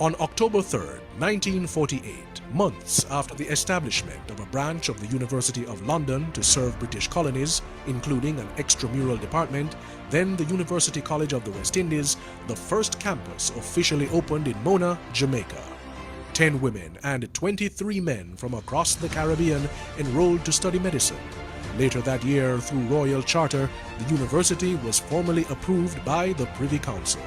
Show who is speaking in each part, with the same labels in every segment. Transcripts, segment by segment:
Speaker 1: On October 3, 1948, months after the establishment of a branch of the University of London to serve British colonies, including an extramural department, then the University College of the West Indies, the first campus officially opened in Mona, Jamaica. 10 women and 23 men from across the Caribbean enrolled to study medicine. Later that year, through royal charter, the university was formally approved by the Privy Council.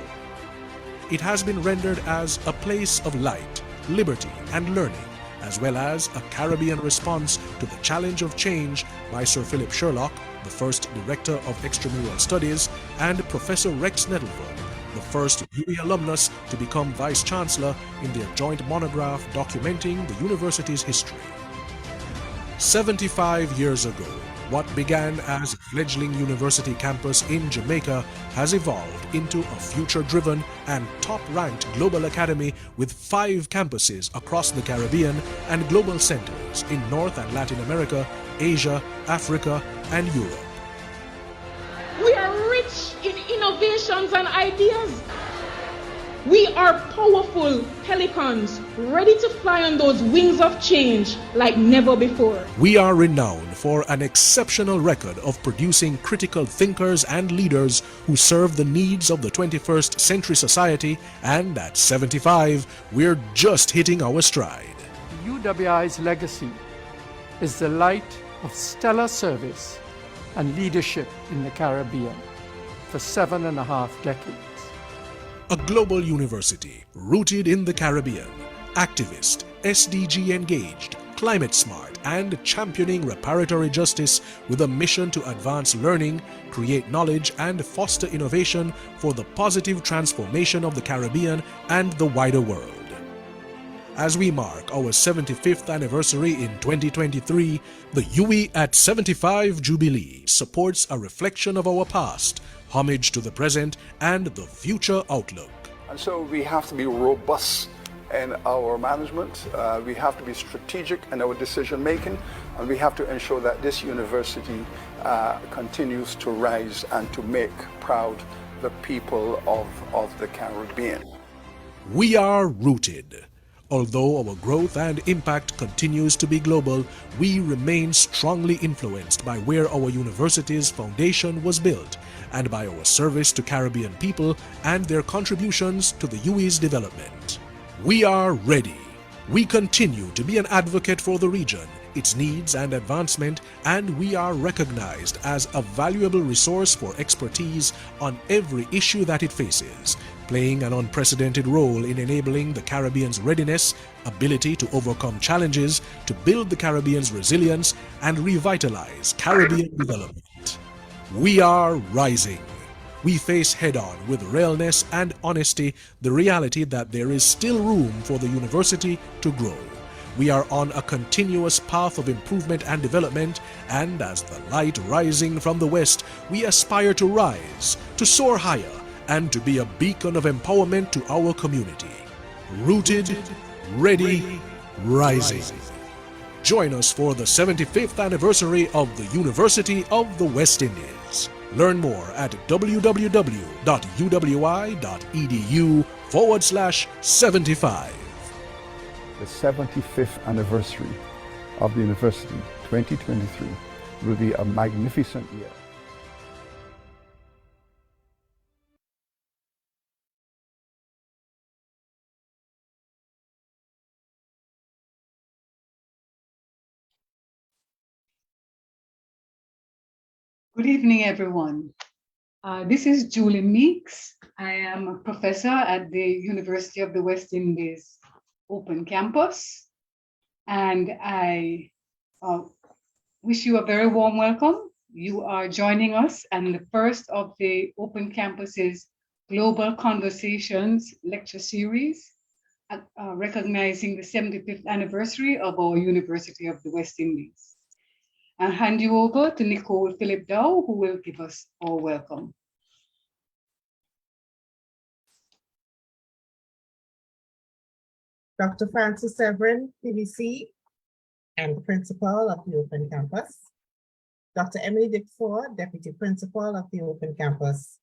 Speaker 1: It has been rendered as a place of light, liberty and learning, as well as a Caribbean response to the challenge of change by Sir Philip Sherlock, the first Director of Extramural Studies, and Professor Rex Nettleford, the first UWI alumnus to become Vice-Chancellor, in their joint monograph documenting the university's history. 75 years ago, what began as a fledgling university campus in Jamaica has evolved into a future-driven and top-ranked global academy with 5 campuses across the Caribbean and global centers in North and Latin America, Asia, Africa, and Europe.
Speaker 2: We are rich in innovations and ideas. We are powerful pelicans, ready to fly on those wings of change like never before.
Speaker 1: We are renowned for an exceptional record of producing critical thinkers and leaders who serve the needs of the 21st century society, and at 75, we're just hitting our stride.
Speaker 3: UWI's legacy is the light of stellar service and leadership in the Caribbean for 7.5 decades.
Speaker 1: A global university rooted in the Caribbean, activist, SDG engaged, climate smart, and championing reparatory justice with a mission to advance learning, create knowledge, and foster innovation for the positive transformation of the Caribbean and the wider world. As we mark our 75th anniversary in 2023, the UWI at 75 Jubilee supports a reflection of our past, homage to the present, and the future outlook.
Speaker 4: And so we have to be robust in our management, we have to be strategic in our decision making, and we have to ensure that this university continues to rise and to make proud the people of the Caribbean.
Speaker 1: We are rooted. Although our growth and impact continues to be global, we remain strongly influenced by where our university's foundation was built and by our service to Caribbean people and their contributions to the UWI's development. We are ready. We continue to be an advocate for the region, its needs and advancement, and we are recognized as a valuable resource for expertise on every issue that it faces, playing an unprecedented role in enabling the Caribbean's readiness, ability to overcome challenges, to build the Caribbean's resilience, and revitalize Caribbean development. We are rising. We face head-on with realness and honesty the reality that there is still room for the university to grow. We are on a continuous path of improvement and development, and as the light rising from the west, we aspire to rise, to soar higher, and to be a beacon of empowerment to our community. Rooted, ready, rising. Join us for the 75th anniversary of the University of the West Indies. Learn more at www.uwi.edu/75.
Speaker 4: The 75th anniversary of the university, 2023, will be a magnificent year.
Speaker 5: Good evening, everyone. This is Julie Meeks. I am a professor at the University of the West Indies Open Campus, and I wish you a very warm welcome. You are joining us in the first of the Open Campus's Global Conversations lecture series, recognizing the 75th anniversary of our University of the West Indies. I'll hand you over to Nicole Phillip Dow, who will give us our welcome.
Speaker 6: Dr. Francis Severin, PVC, and Principal of the Open Campus. Dr. Emily Dickford, Deputy Principal of the Open Campus.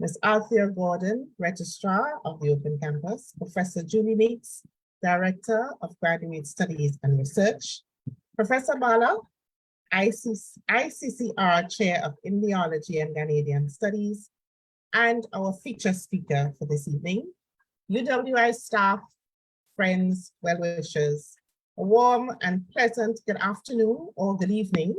Speaker 6: Ms. Althea Gordon, Registrar of the Open Campus, Professor Julie Meeks, Director of Graduate Studies and Research, Professor Bala, ICCR Chair of Indiology and Ghanaian Studies, and our feature speaker for this evening, UWI staff, friends, well-wishers, a warm and pleasant good afternoon or good evening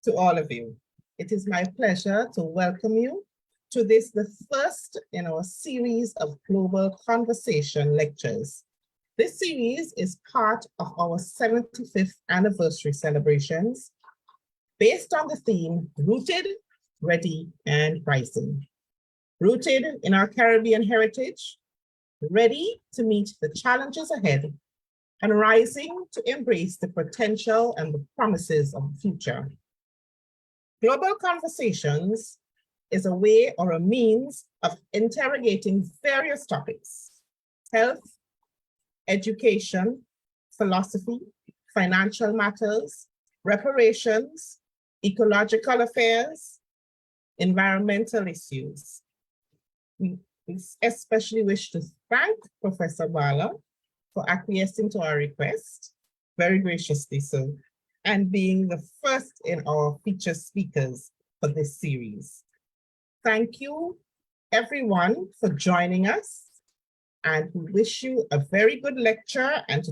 Speaker 6: to all of you. It is my pleasure to welcome you to this, the first in our series of Global Conversation lectures. This series is part of our 75th anniversary celebrations based on the theme, Rooted, Ready, and Rising. Rooted in our Caribbean heritage, ready to meet the challenges ahead, and rising to embrace the potential and the promises of the future. Global Conversations is a way or a means of interrogating various topics: health, education, philosophy, financial matters, reparations, ecological affairs, environmental issues. We especially wish to thank Professor Bala for acquiescing to our request, very graciously so, and being the first in our feature speakers for this series. Thank you, everyone, for joining us, and we wish you a very good lecture and for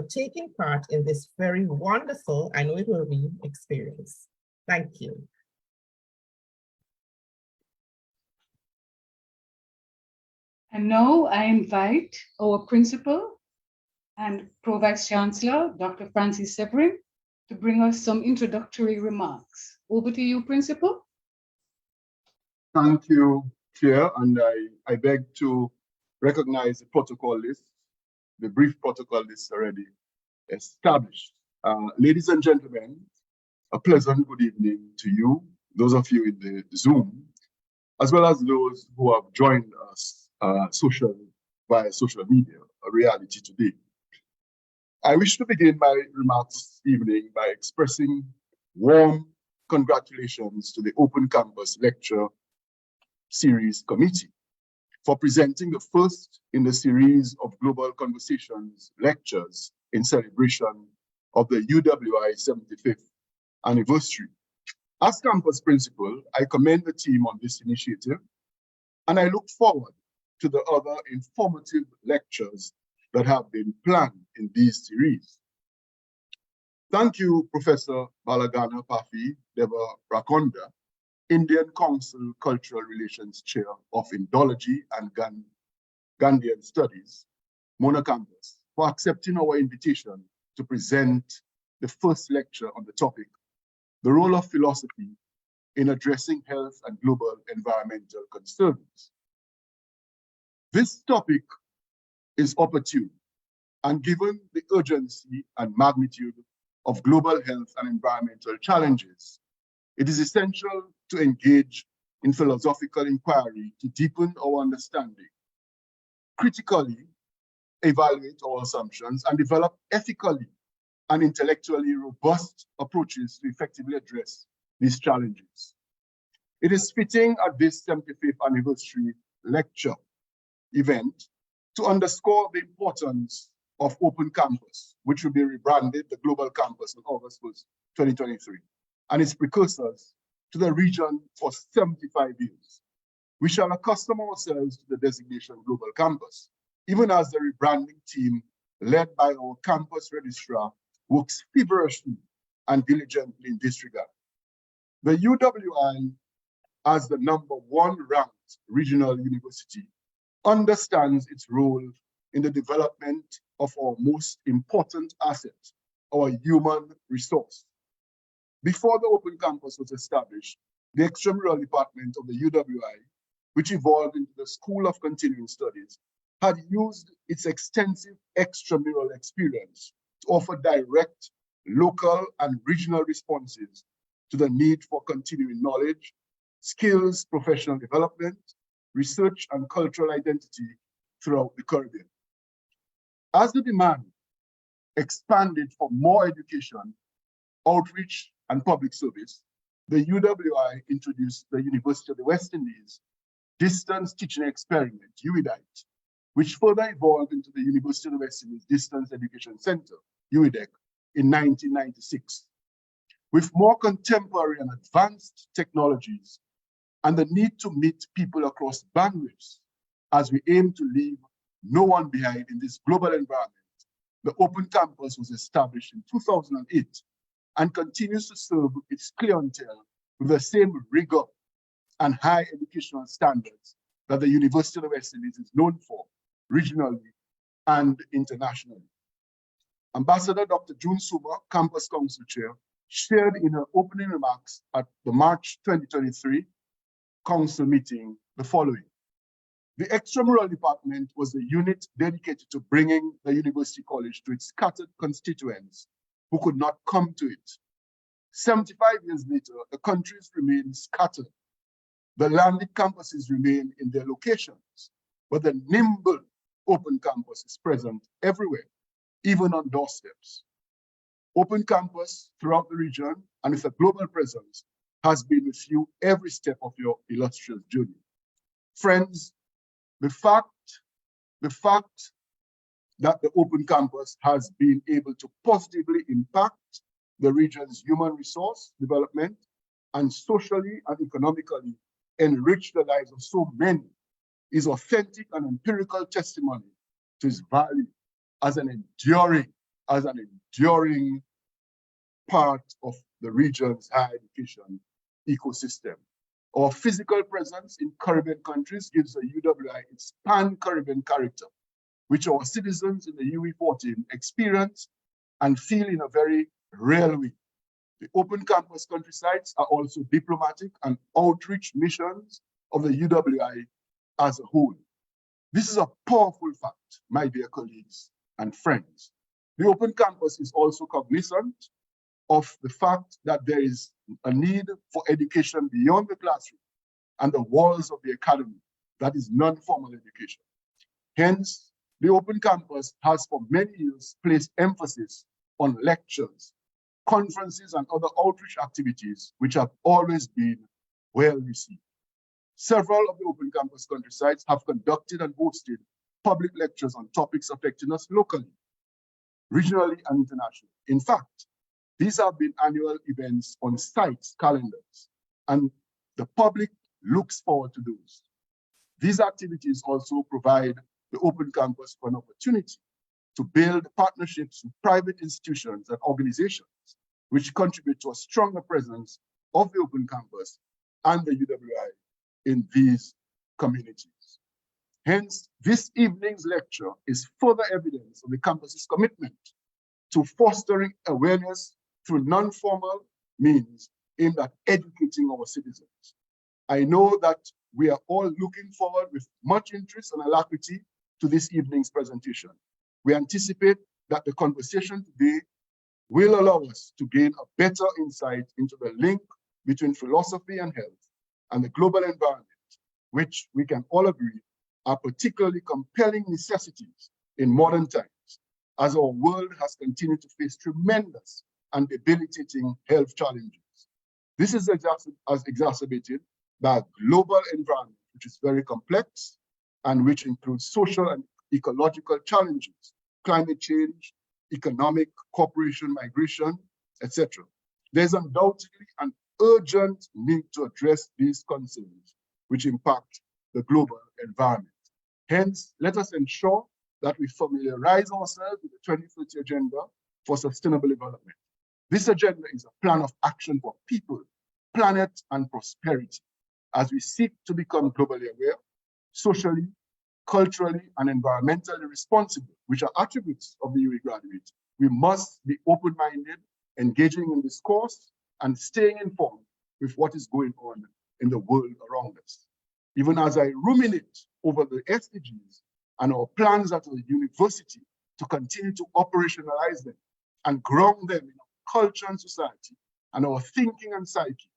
Speaker 6: taking part in this very wonderful, I know it will be, experience. Thank you.
Speaker 5: And now I invite our principal and Pro-Vice Chancellor, Dr. Francis Severin, to bring us some introductory remarks. Over to you, Principal.
Speaker 7: Thank you, Chair, and I beg to recognize the protocol list, the brief protocol list already established. Ladies and gentlemen, a pleasant good evening to you, those of you in the Zoom, as well as those who have joined us via social media, a reality today. I wish to begin my remarks this evening by expressing warm congratulations to the Open Campus Lecture Series Committee for presenting the first in the series of Global Conversations lectures in celebration of the UWI 75th anniversary. As campus principal, I commend the team on this initiative, and I look forward to the other informative lectures that have been planned in these series. Thank you, Professor Balagana Pafi Deva Rakonda, Indian Council Cultural Relations Chair of Indology and Ghanaian Studies, Mona Campus, for accepting our invitation to present the first lecture on the topic, the role of philosophy in addressing health and global environmental concerns. This topic is opportune, and given the urgency and magnitude of global health and environmental challenges, it is essential to engage in philosophical inquiry to deepen our understanding, critically evaluate our assumptions, and develop ethically and intellectually robust approaches to effectively address these challenges. It is fitting at this 75th anniversary lecture event to underscore the importance of Open Campus, which will be rebranded the Global Campus on August 1st, 2023, and its precursors to the region for 75 years. We shall accustom ourselves to the designation Global Campus, even as the rebranding team led by our campus registrar works feverishly and diligently in this regard. The UWI, as the #1 ranked regional university, understands its role in the development of our most important asset, our human resource. Before the Open Campus was established, the extramural department of the UWI, which evolved into the School of Continuing Studies, had used its extensive extramural experience to offer direct, local, and regional responses to the need for continuing knowledge, skills, professional development, research, and cultural identity throughout the Caribbean. As the demand expanded for more education, outreach, and public service, the UWI introduced the University of the West Indies distance teaching experiment, UIDITE, which further evolved into the University of the West Indies Distance Education Center, UIDEC, in 1996. With more contemporary and advanced technologies and the need to meet people across bandwidths as we aim to leave no one behind in this global environment, the Open Campus was established in 2008 and continues to serve its clientele with the same rigor and high educational standards that the University of the West Indies is known for, regionally and internationally. Ambassador Dr. June Suma, Campus Council Chair, shared in her opening remarks at the March 2023 Council meeting the following. The Extramural Department was the unit dedicated to bringing the University College to its scattered constituents who could not come to it. 75 years later, the countries remain scattered. The landed campuses remain in their locations, but the nimble Open Campus is present everywhere, even on doorsteps. Open Campus throughout the region and with a global presence has been with you every step of your illustrious journey. Friends, the fact that the Open Campus has been able to positively impact the region's human resource development and socially and economically enrich the lives of so many is authentic and empirical testimony to its value as an enduring part of the region's higher education ecosystem. Our physical presence in Caribbean countries gives the UWI its pan-Caribbean character, which our citizens in the UE14 experience and feel in a very real way. The Open Campus countrysides are also diplomatic and outreach missions of the UWI as a whole. This is a powerful fact, my dear colleagues and friends. The Open Campus is also cognizant of the fact that there is a need for education beyond the classroom and the walls of the academy, that is non-formal education. Hence, the Open Campus has for many years placed emphasis on lectures, conferences, and other outreach activities which have always been well received. Several of the Open Campus countrysides have conducted and hosted public lectures on topics affecting us locally, regionally, and internationally. In fact, these have been annual events on site calendars, and the public looks forward to those. These activities also provide the Open Campus an opportunity to build partnerships with private institutions and organizations which contribute to a stronger presence of the Open Campus and the UWI in these communities. Hence, this evening's lecture is further evidence of the campus's commitment to fostering awareness through non-formal means aimed at educating our citizens. I know that we are all looking forward with much interest and alacrity to this evening's presentation. We anticipate that the conversation today will allow us to gain a better insight into the link between philosophy and health and the global environment, which we can all agree are particularly compelling necessities in modern times, as our world has continued to face tremendous and debilitating health challenges. This is exacerbated by a global environment which is very complex and which includes social and ecological challenges, climate change, economic, cooperation, migration, etc. There's undoubtedly an urgent need to address these concerns which impact the global environment. Hence, let us ensure that we familiarize ourselves with the 2030 Agenda for Sustainable Development. This agenda is a plan of action for people, planet, and prosperity as we seek to become globally aware, socially, culturally, and environmentally responsible, which are attributes of the UE graduate. We must be open-minded, engaging in discourse, and staying informed with what is going on in the world around us. Even as I ruminate over the SDGs and our plans at the university to continue to operationalize them and ground them in our culture and society and our thinking and psyche,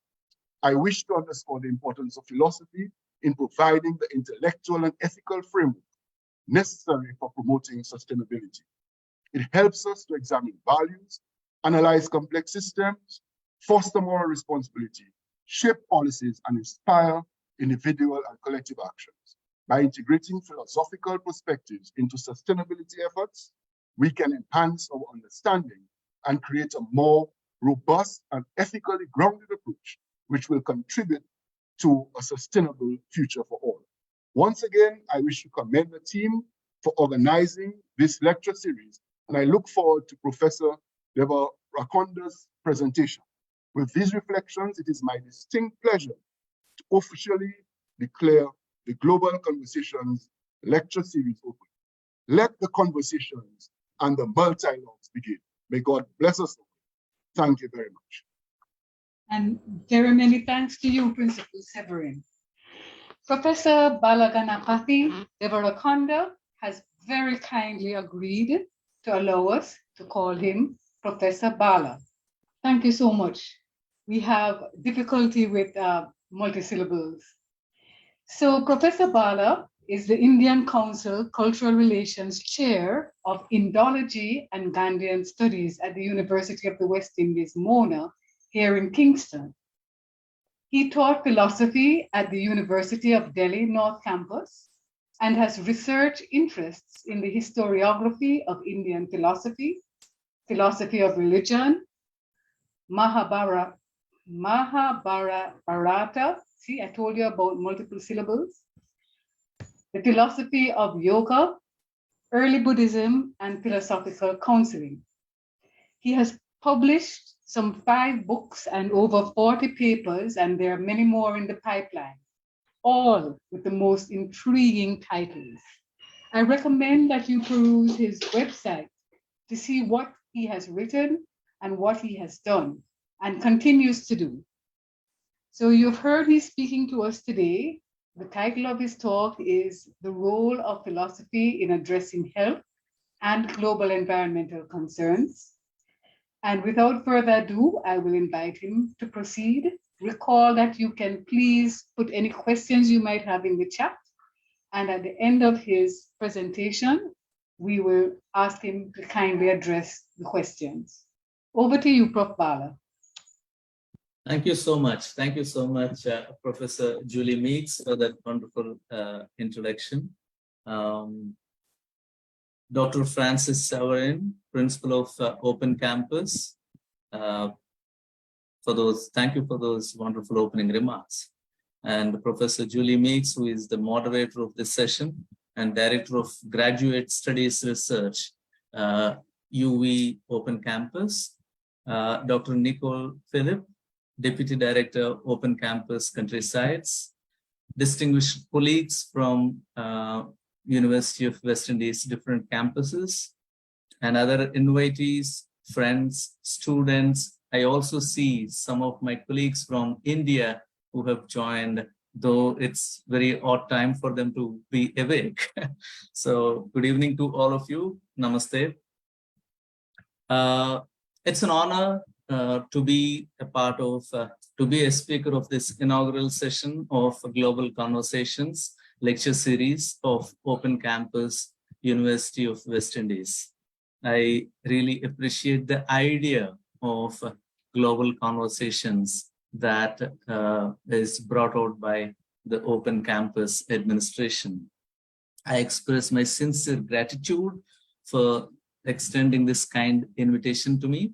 Speaker 7: I wish to underscore the importance of philosophy in providing the intellectual and ethical framework necessary for promoting sustainability. It helps us to examine values, analyze complex systems, foster moral responsibility, shape policies, and inspire individual and collective actions. By integrating philosophical perspectives into sustainability efforts, we can enhance our understanding and create a more robust and ethically grounded approach, which will contribute to a sustainable future for all. Once again, I wish to commend the team for organizing this lecture series, and I look forward to Professor Devarakonda's presentation. With these reflections, it is my distinct pleasure to officially declare the Global Conversations lecture series open. Let the conversations and the multi-logs begin. May God bless us all. Thank you very much.
Speaker 5: And very many thanks to you, Principal Severin. Professor Balaganapathy Devarakonda has very kindly agreed to allow us to call him Professor Bala. Thank you so much. We have difficulty with multi-syllables. So Professor Bala is the Indian Council Cultural Relations Chair of Indology and Gandhian Studies at the University of the West Indies, Mona, here in Kingston. He taught philosophy at the University of Delhi North Campus and has research interests in the historiography of Indian philosophy, philosophy of religion, Mahabharata. See, I told you about multiple syllables. The philosophy of yoga, early Buddhism, and philosophical counseling. He has published some 5 books and over 40 papers, and there are many more in the pipeline, all with the most intriguing titles. I recommend that you peruse his website to see what he has written and what he has done and continues to do. So you've heard he's speaking to us today. The title of his talk is The Role of Philosophy in Addressing Health and Global Environmental Concerns. And without further ado, I will invite him to proceed. Recall that you can please put any questions you might have in the chat. And at the end of his presentation, we will ask him to kindly address the questions. Over to you, Prof. Bala.
Speaker 8: Thank you so much. Thank you so much, Professor Julie Meeks, for that wonderful introduction. Dr. Francis Severin, Principal of Open Campus, thank you for those wonderful opening remarks. And Professor Julie Meeks, who is the moderator of this session and Director of Graduate Studies Research, UV Open Campus. Dr. Nicole Phillip, Deputy Director, Open Campus Countrysides. Distinguished colleagues from University of West Indies, different campuses, and other invitees, friends, students. I also see some of my colleagues from India who have joined, though it's very odd time for them to be awake. So good evening to all of you. Namaste. It's an honor to be a part of, to be a speaker of this inaugural session of Global Conversations lecture series of Open Campus, University of West Indies. I really appreciate the idea of global conversations that is brought out by the Open Campus administration. I express my sincere gratitude for extending this kind invitation to me.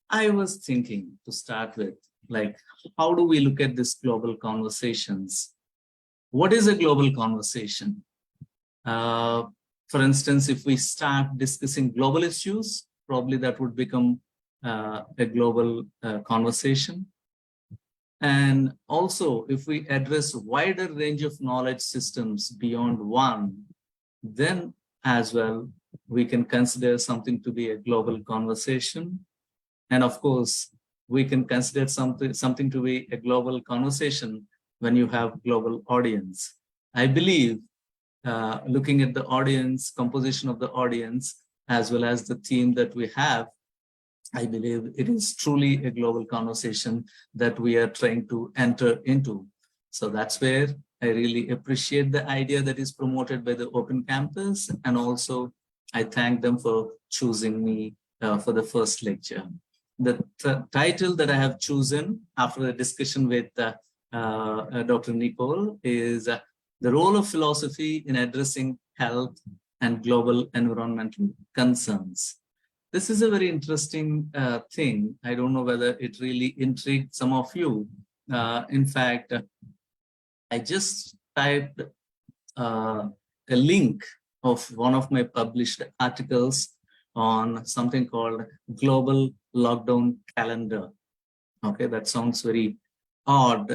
Speaker 8: I was thinking to start with, like, how do we look at this global conversations? What is a global conversation? For instance, if we start discussing global issues, probably that would become a global conversation. And also, if we address a wider range of knowledge systems beyond one, then as well, we can consider something to be a global conversation. And of course, we can consider something to be a global conversation when you have global audience. I believe looking at the audience, composition of the audience, as well as the theme that we have, I believe it is truly a global conversation that we are trying to enter into. So that's where I really appreciate the idea that is promoted by the Open Campus. And also I thank them for choosing me for the first lecture. The title that I have chosen after the discussion with Dr. Nicole, is the role of philosophy in addressing health and global environmental concerns. This is a very interesting thing. I don't know whether it really intrigued some of you. In fact, I just typed a link of one of my published articles on something called Global Lockdown Calendar. Okay, that sounds very odd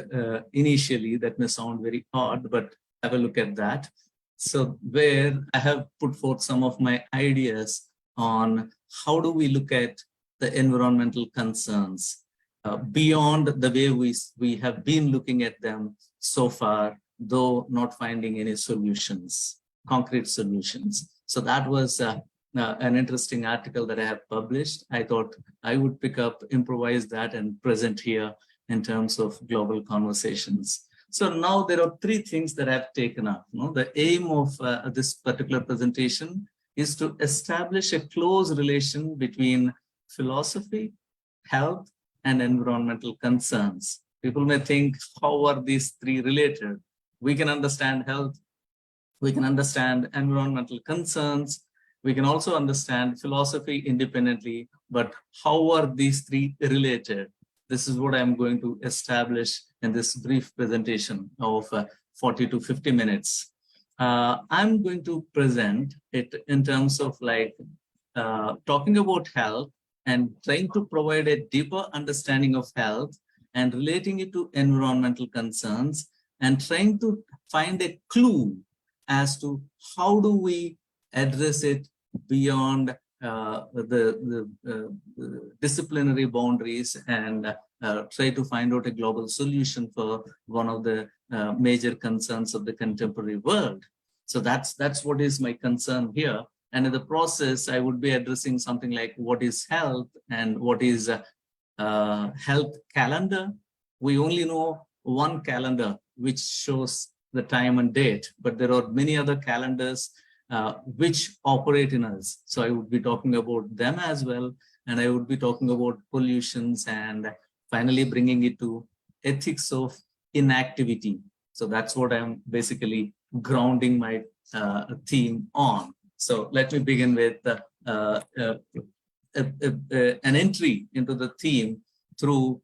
Speaker 8: initially. That may sound very odd, but have a look at that. So where I have put forth some of my ideas on how do we look at the environmental concerns beyond the way we have been looking at them so far, though not finding any solutions, concrete solutions. So that was an interesting article that I have published. I thought I would pick up, improvise that and present here in terms of global conversations. So now there are three things that I've taken up. The aim of this particular presentation is to establish a close relation between philosophy, health, and environmental concerns. People may think, how are these three related? We can understand health, we can understand environmental concerns, we can also understand philosophy independently, but how are these three related? This is what I'm going to establish in this brief presentation of 40 to 50 minutes. I'm going to present it in terms of like talking about health and trying to provide a deeper understanding of health and relating it to environmental concerns and trying to find a clue as to how do we address it beyond the disciplinary boundaries and try to find out a global solution for one of the major concerns of the contemporary world. So that's what is my concern here. And in the process, I would be addressing something like what is health and what is health calendar. We only know one calendar which shows the time and date, but there are many other calendars which operate in us. So I would be talking about them as well. And I would be talking about pollutions and finally bringing it to ethics of inactivity. So that's what I'm basically grounding my theme on. So let me begin with an entry into the theme through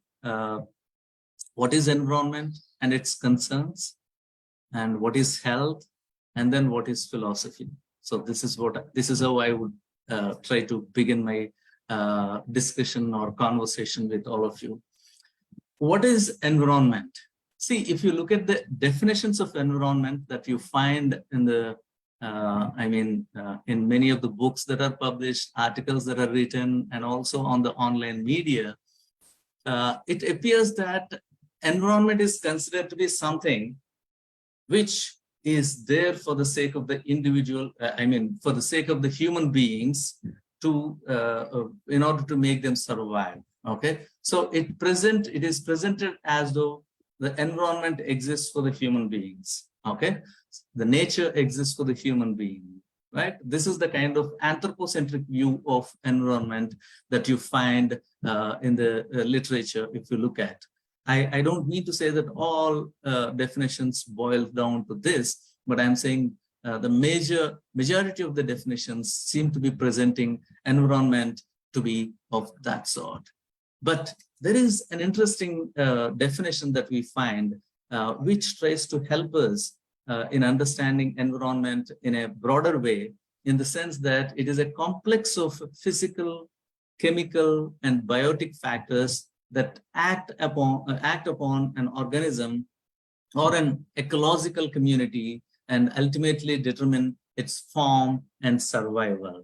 Speaker 8: what is environment and its concerns, and what is health, and then what is philosophy. So this is how I would try to begin my discussion or conversation with all of you. What is environment? See, if you look at the definitions of environment that you find in the in many of the books that are published, articles that are written, and also on the online media, it appears that environment is considered to be something which is there for the sake of the individual, for the sake of the human beings to, in order to make them survive, okay? So it is presented as though the environment exists for the human beings, okay? The nature exists for the human being, right? This is the kind of anthropocentric view of environment that you find in the literature if you look at. I don't mean to say that all definitions boil down to this, but I'm saying the majority of the definitions seem to be presenting environment to be of that sort. But there is an interesting definition that we find which tries to help us in understanding environment in a broader way, in the sense that it is a complex of physical, chemical, and biotic factors that act upon an organism or an ecological community and ultimately determine its form and survival.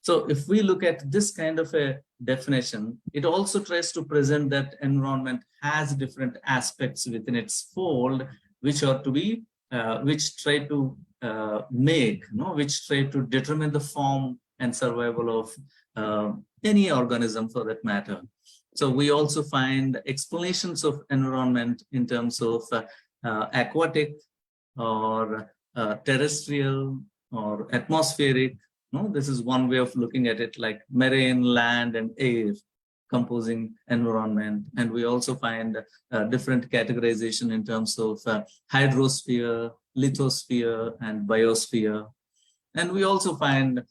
Speaker 8: So if we look at this kind of a definition, it also tries to present that environment has different aspects within its fold, which are to be, which try to which try to determine the form and survival of any organism for that matter. So we also find explanations of environment in terms of aquatic or terrestrial or atmospheric. This is one way of looking at it, like marine, land, and air. composing environment. And we also find different categorization in terms of hydrosphere, lithosphere, and biosphere. And we also find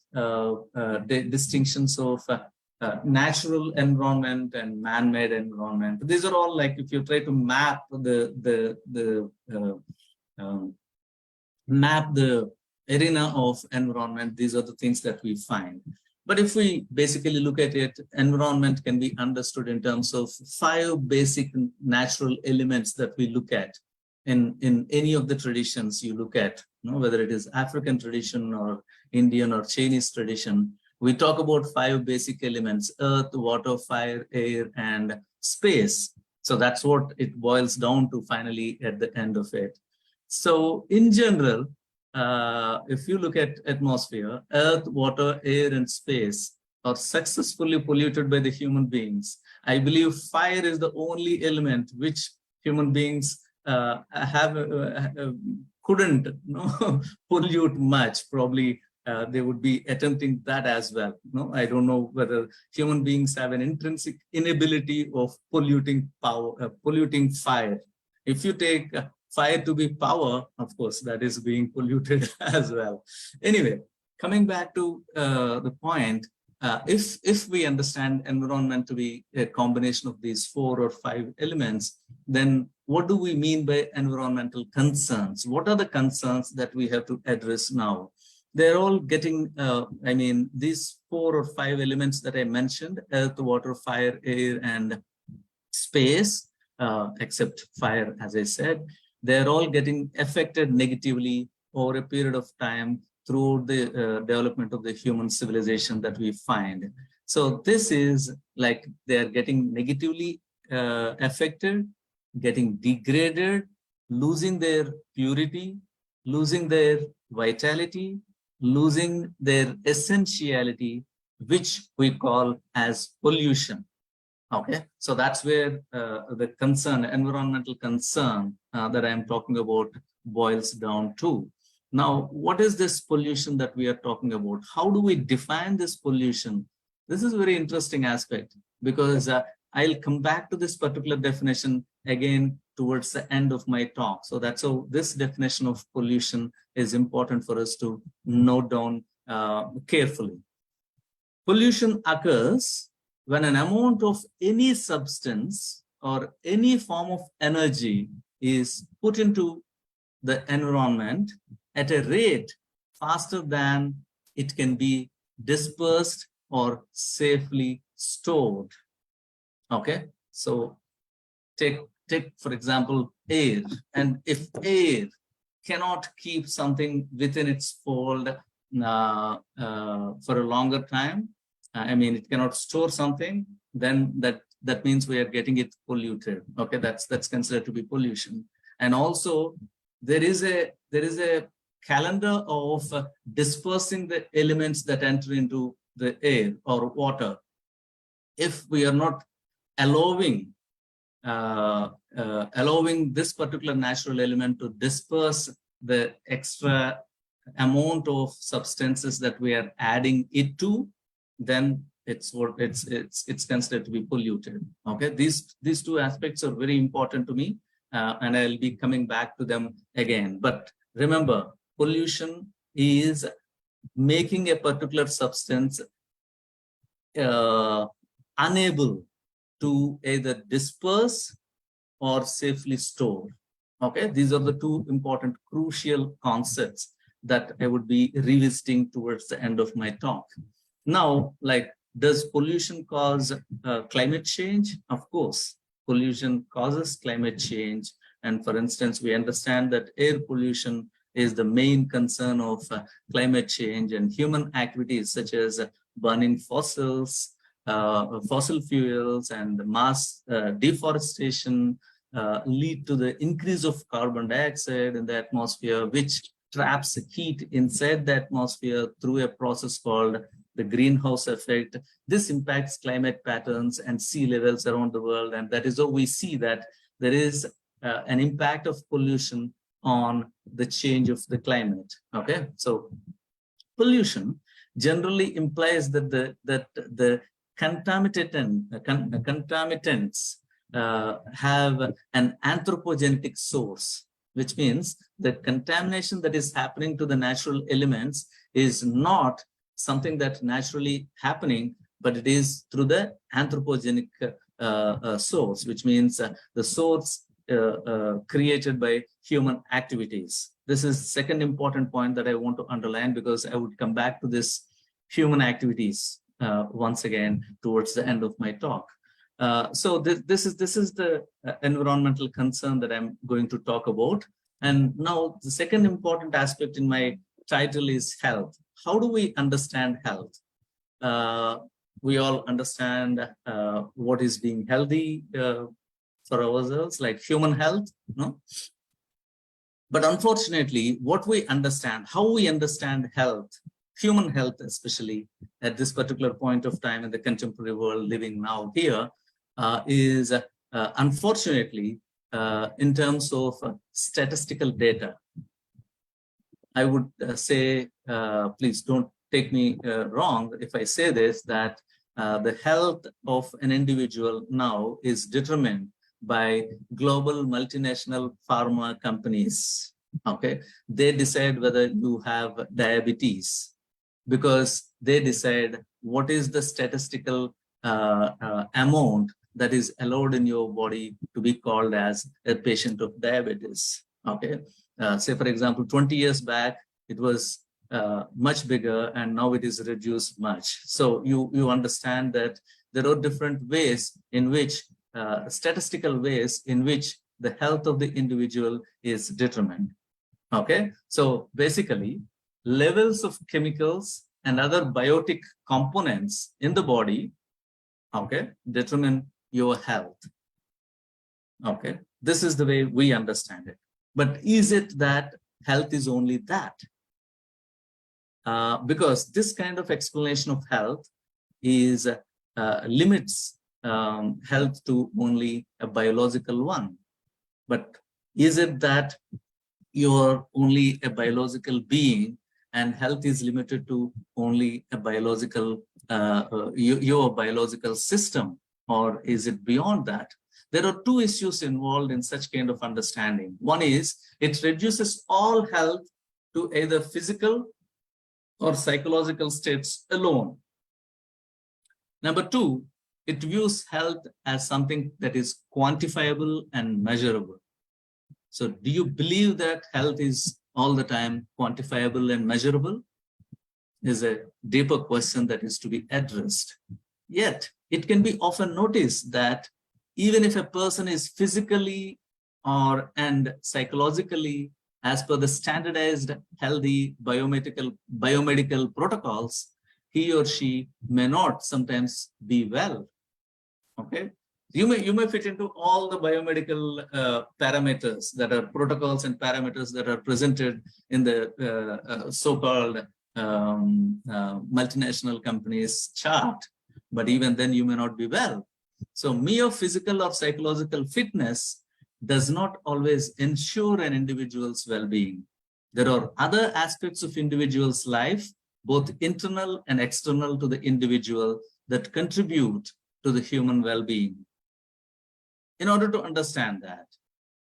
Speaker 8: distinctions of natural environment and man-made environment. These are all like, if you try to map map the arena of environment, these are the things that we find. But if we basically look at it, environment can be understood in terms of 5 basic natural elements that we look at in any of the traditions you look at, whether it is African tradition or Indian or Chinese tradition. We talk about 5 basic elements: earth, water, fire, air, and space. So that's what it boils down to finally at the end of it. So in general, if you look at atmosphere, earth, water, air, and space are successfully polluted by the human beings. I believe fire is the only element which human beings couldn't pollute much. Probably they would be attempting that as well. I don't know whether human beings have an intrinsic inability of polluting fire. If you take fire to be power, of course, that is being polluted as well. Anyway, coming back to the point, if we understand environment to be a combination of these 4 or 5 elements, then what do we mean by environmental concerns? What are the concerns that we have to address now? They're all getting, these 4 or 5 elements that I mentioned, earth, water, fire, air, and space, except fire, as I said, they're all getting affected negatively over a period of time through the development of the human civilization that we find. So this is like they're getting negatively affected, getting degraded, losing their purity, losing their vitality, losing their essentiality, which we call as pollution. Okay, so that's where the concern, environmental concern that I'm talking about boils down to. Now, what is this pollution that we are talking about? How do we define this pollution? This is a very interesting aspect, because I'll come back to this particular definition again towards the end of my talk. So that's how this definition of pollution is important for us to note down carefully. Pollution occurs when an amount of any substance or any form of energy is put into the environment at a rate faster than it can be dispersed or safely stored. Okay, so take for example air, and if air cannot keep something within its fold for a longer time, it cannot store something, then that means we are getting it polluted. Okay, that's considered to be pollution. And also there is a calendar of dispersing the elements that enter into the air or water. If we are not allowing this particular natural element to disperse the extra amount of substances that we are adding it to, then it's considered to be polluted. Okay, these 2 aspects are very important to me, and I'll be coming back to them again. But remember, pollution is making a particular substance unable to either disperse or safely store. Okay, these are the 2 important crucial concepts that I would be revisiting towards the end of my talk. Now, does pollution cause climate change? Of course, pollution causes climate change. And for instance, we understand that air pollution is the main concern of climate change, and human activities such as burning fossils, fossil fuels, and mass deforestation lead to the increase of carbon dioxide in the atmosphere, which traps heat inside the atmosphere through a process called the greenhouse effect. This impacts climate patterns and sea levels around the world, and that is how we see that there is an impact of pollution on the change of the climate. Okay, so pollution generally implies that the contaminants have an anthropogenic source, which means the contamination that is happening to the natural elements is not something that naturally happening, but it is through the anthropogenic source, which means the source created by human activities. This is second important point that I want to underline, because I would come back to this human activities once again towards the end of my talk. So this is the environmental concern that I'm going to talk about. And now the second important aspect in my title is health. How do we understand health? We all understand what is being healthy for ourselves, like human health, no? But unfortunately, what we understand, how we understand health, human health especially at this particular point of time in the contemporary world living now here, is unfortunately in terms of statistical data. I would say, please don't take me wrong if I say this, that the health of an individual now is determined by global multinational pharma companies. Okay, they decide whether you have diabetes because they decide what is the statistical amount that is allowed in your body to be called as a patient of diabetes. Okay, say for example, 20 years back, it was much bigger and now it is reduced much. So you understand that there are different ways in which, statistical ways in which the health of the individual is determined. Okay, so basically levels of chemicals and other biotic components in the body, okay, determine your health. Okay, this is the way we understand it. But is it that health is only that? Because this kind of explanation of health is limits health to only a biological one. But is it that you're only a biological being and health is limited to only a biological, your biological system, or is it beyond that? There are two issues involved in such kind of understanding. One is it reduces all health to either physical or psychological states alone. Number two, it views health as something that is quantifiable and measurable. So do you believe that health is all the time quantifiable and measurable? Is a deeper question that is to be addressed. Yet, it can be often noticed that even if a person is physically and psychologically as per the standardized healthy biomedical protocols, he or she may not sometimes be well. Okay, you may fit into all the biomedical parameters that are protocols and parameters that are presented in the so-called multinational companies chart, but even then you may not be well. So mere physical or psychological fitness does not always ensure an individual's well-being. There are other aspects of individual's life, both internal and external to the individual, that contribute to the human well-being. In order to understand that,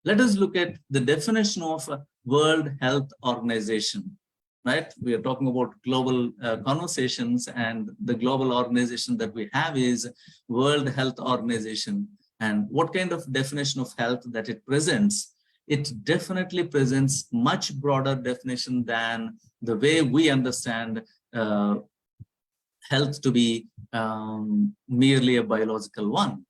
Speaker 8: let us look at the definition of World Health Organization. Right? We are talking about global conversations, and the global organization that we have is World Health Organization. And what kind of definition of health that it presents? It definitely presents much broader definition than the way we understand health to be merely a biological one.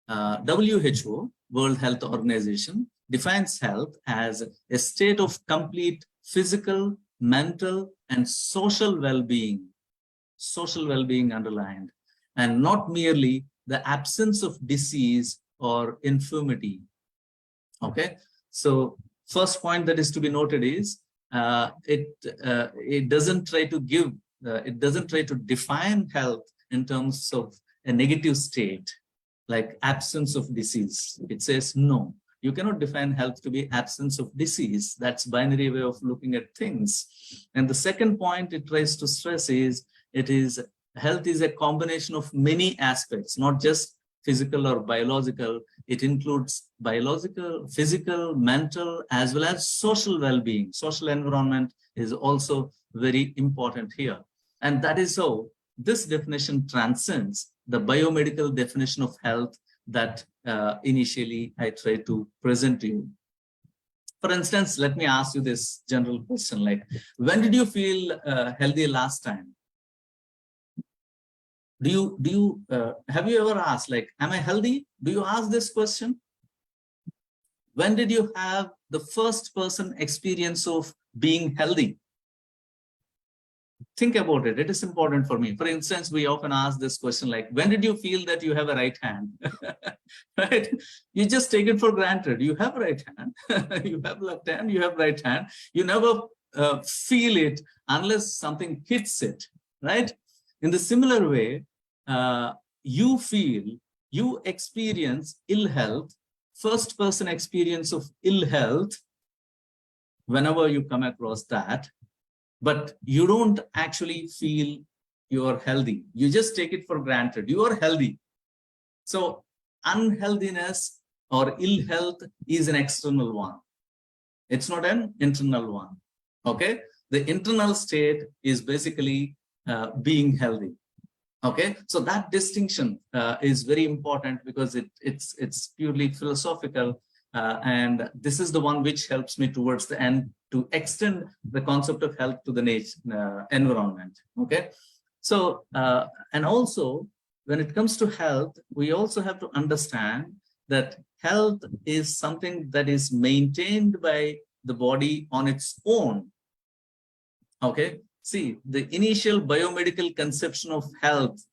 Speaker 8: WHO, World Health Organization, defines health as a state of complete physical, mental, and social well-being underlined, and not merely the absence of disease or infirmity. Okay, so first point that is to be noted is it doesn't try to give, it doesn't try to define health in terms of a negative state like absence of disease. It says no. You cannot define health to be absence of disease. That's binary way of looking at things. And the second point it tries to stress is it is health is a combination of many aspects, not just physical or biological. It includes biological, physical, mental, as well as social well-being. Social environment is also very important here. And that is how this definition transcends the biomedical definition of health that initially I tried to present to you. For instance, let me ask you this general question, like, when did you feel healthy last time? Have you ever asked, like, am I healthy? Do you ask this question? When did you have the first person experience of being healthy? Think about it. It is important for me. For instance, we often ask this question, like, when did you feel that you have a right hand? Right? You just take it for granted. You have right hand, you have left hand, you have right hand. You never feel it unless something hits it, right? In the similar way, you experience ill health, first person experience of ill health, whenever you come across that, but you don't actually feel you're healthy. You just take it for granted. You are healthy. So unhealthiness or ill health is an external one. It's not an internal one. Okay. The internal state is basically being healthy. Okay. So that distinction is very important because it's purely philosophical. And this is the one which helps me towards the end to extend the concept of health to the environment. Okay. So, and also when it comes to health, we also have to understand that health is something that is maintained by the body on its own. Okay. See, the initial biomedical conception of health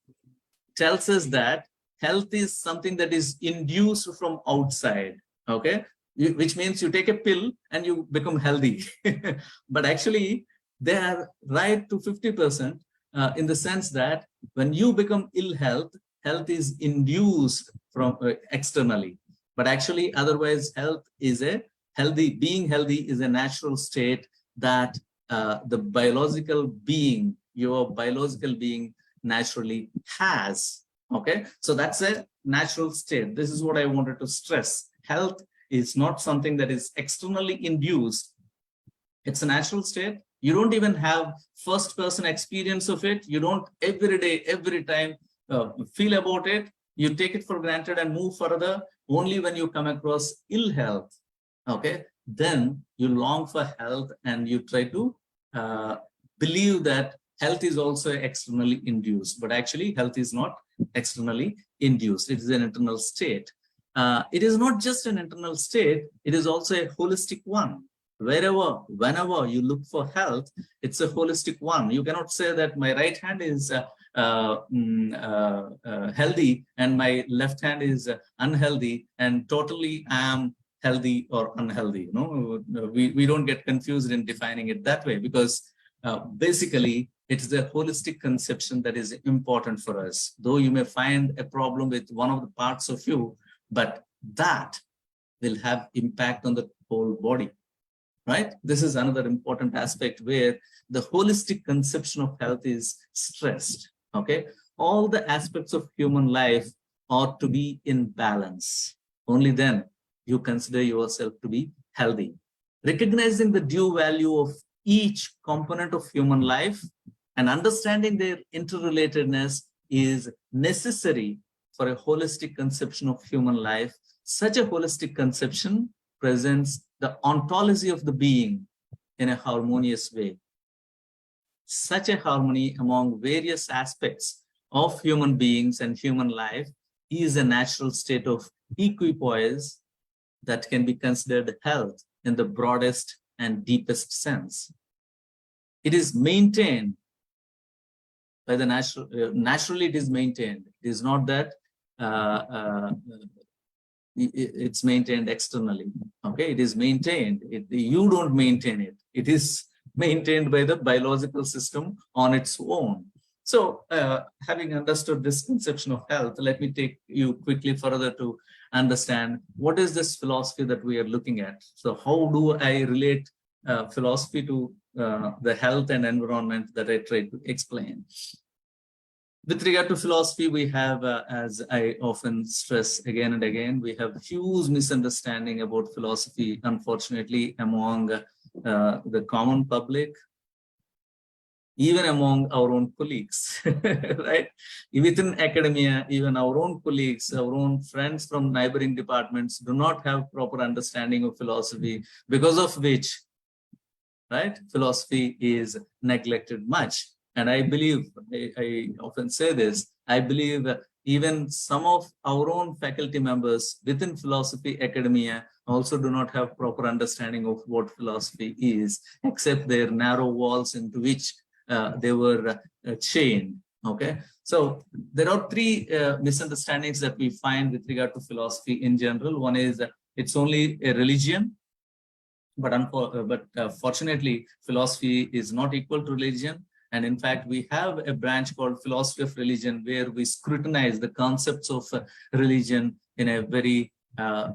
Speaker 8: tells us that health is something that is induced from outside. Okay, which means you take a pill and you become healthy. But actually, they are right to 50% in the sense that when you become ill health, health is induced from externally. But actually, otherwise, health is being healthy is a natural state that the biological being, your biological being naturally has. Okay, so that's a natural state. This is what I wanted to stress. Health is not something that is externally induced. It's a natural state. You don't even have first person experience of it. You don't every day, every time feel about it. You take it for granted and move further. Only when you come across ill health, okay, then you long for health and you try to believe that health is also externally induced. But actually, health is not externally induced. It is an internal state. It is not just an internal state, it is also a holistic one. Whenever you look for health, it's a holistic one. You cannot say that my right hand is healthy and my left hand is unhealthy and totally I am healthy or unhealthy. No, we don't get confused in defining it that way, because basically it's the holistic conception that is important for us. Though you may find a problem with one of the parts of you, but that will have impact on the whole body, right? This is another important aspect where the holistic conception of health is stressed, okay? All the aspects of human life ought to be in balance. Only then you consider yourself to be healthy. Recognizing the due value of each component of human life and understanding their interrelatedness is necessary for a holistic conception of human life. Such a holistic conception presents the ontology of the being in a harmonious way. Such a harmony among various aspects of human beings and human life is a natural state of equipoise that can be considered health in the broadest and deepest sense. It is maintained by the naturally it is maintained. It is not that it's maintained externally. Okay, it is maintained. You don't maintain it. It is maintained by the biological system on its own. So having understood this conception of health, let me take you quickly further to understand what is this philosophy that we are looking at. So how do I relate philosophy to the health and environment that I tried to explain? With regard to philosophy, we have, as I often stress again and again, we have huge misunderstanding about philosophy, unfortunately, among the common public, even among our own colleagues, right? Within academia, even our own colleagues, our own friends from neighboring departments do not have proper understanding of philosophy, because of which, right, philosophy is neglected much. And I believe, I often say this, I believe even some of our own faculty members within philosophy academia also do not have proper understanding of what philosophy is, except their narrow walls into which they were chained. Okay, so there are three misunderstandings that we find with regard to philosophy in general. One is that it's only a religion, but fortunately, philosophy is not equal to religion. And in fact, we have a branch called philosophy of religion, where we scrutinize the concepts of religion in a very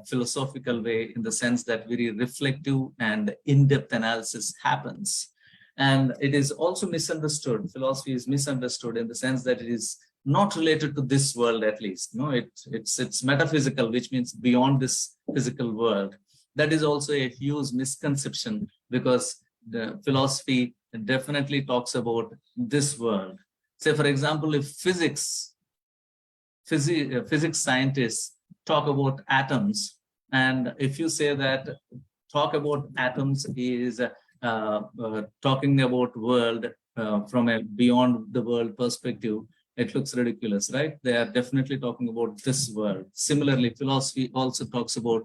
Speaker 8: philosophical way, in the sense that very reflective and in-depth analysis happens. And it is also misunderstood. Philosophy is misunderstood in the sense that it is not related to this world, at least. No, it's metaphysical, which means beyond this physical world. That is also a huge misconception, because the philosophy definitely talks about this world. Say, for example, if physics scientists talk about atoms, and if you say that talk about atoms is talking about world from a beyond the world perspective, it looks ridiculous, right? They are definitely talking about this world. Similarly, philosophy also talks about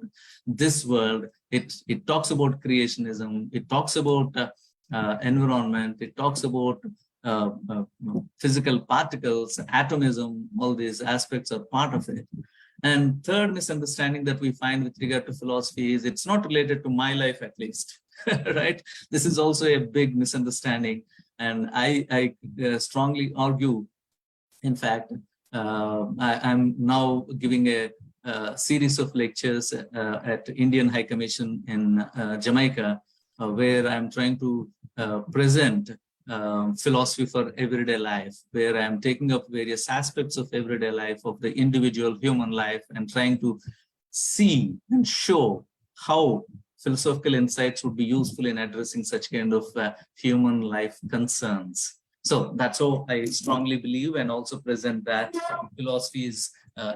Speaker 8: this world. It talks about creationism. It talks about environment. It talks about physical particles, atomism. All these aspects are part of it. And third misunderstanding that we find with regard to philosophy is it's not related to my life, at least, right? This is also a big misunderstanding. And I strongly argue, in fact, I'm now giving a series of lectures at Indian High Commission in Jamaica, where I'm trying to present philosophy for everyday life, where I'm taking up various aspects of everyday life, of the individual human life, and trying to see and show how philosophical insights would be useful in addressing such kind of human life concerns. So that's how I strongly believe, and also present that philosophy is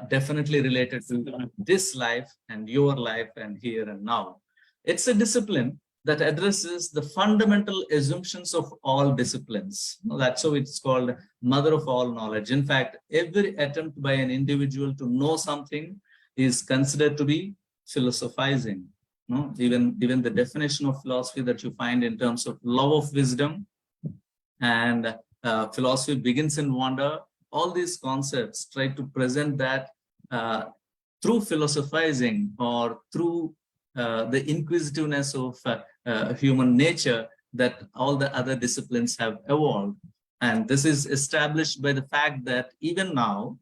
Speaker 8: definitely related to this life and your life and here and now. It's a discipline that addresses the fundamental assumptions of all disciplines. That's how it's called mother of all knowledge. In fact, every attempt by an individual to know something is considered to be philosophizing. No? Even the definition of philosophy that you find in terms of love of wisdom, and philosophy begins in wonder. All these concepts try to present that through philosophizing, or through the inquisitiveness of human nature, that all the other disciplines have evolved. And this is established by the fact that even now,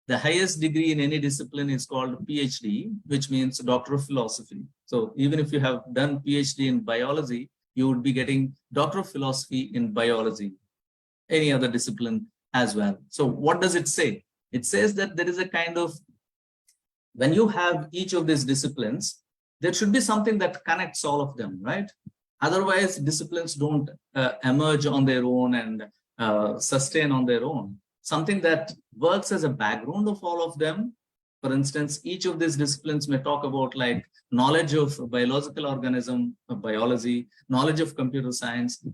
Speaker 8: the highest degree in any discipline is called PhD, which means Doctor of Philosophy. So even if you have done PhD in biology, you would be getting Doctor of Philosophy in biology, any other discipline as well. So what does it say? It says that there is a kind of, when you have each of these disciplines, there should be something that connects all of them, right? Otherwise, disciplines don't emerge on their own and sustain on their own. Something that works as a background of all of them. For instance, each of these disciplines may talk about like knowledge of biological organism, biology, knowledge of computer science.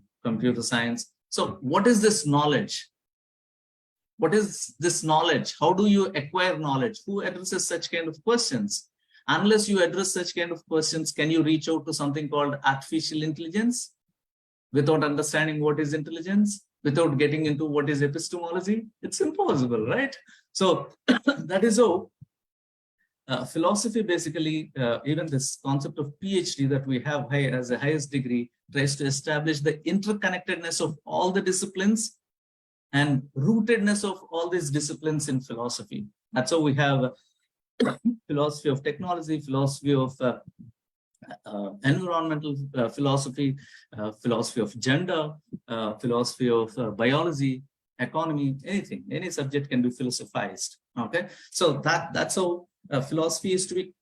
Speaker 8: So what is this knowledge? What is this knowledge? How do you acquire knowledge? Who addresses such kind of questions? Unless you address such kind of questions, can you reach out to something called artificial intelligence without understanding what is intelligence, without getting into what is epistemology? It's impossible, right? So that is how philosophy basically, even this concept of PhD that we have as the highest degree, tries to establish the interconnectedness of all the disciplines and rootedness of all these disciplines in philosophy. That's how we have philosophy of technology, philosophy of environmental philosophy, philosophy of gender, philosophy of biology, economy, anything, any subject can be philosophized. Okay, so that's how philosophy is to be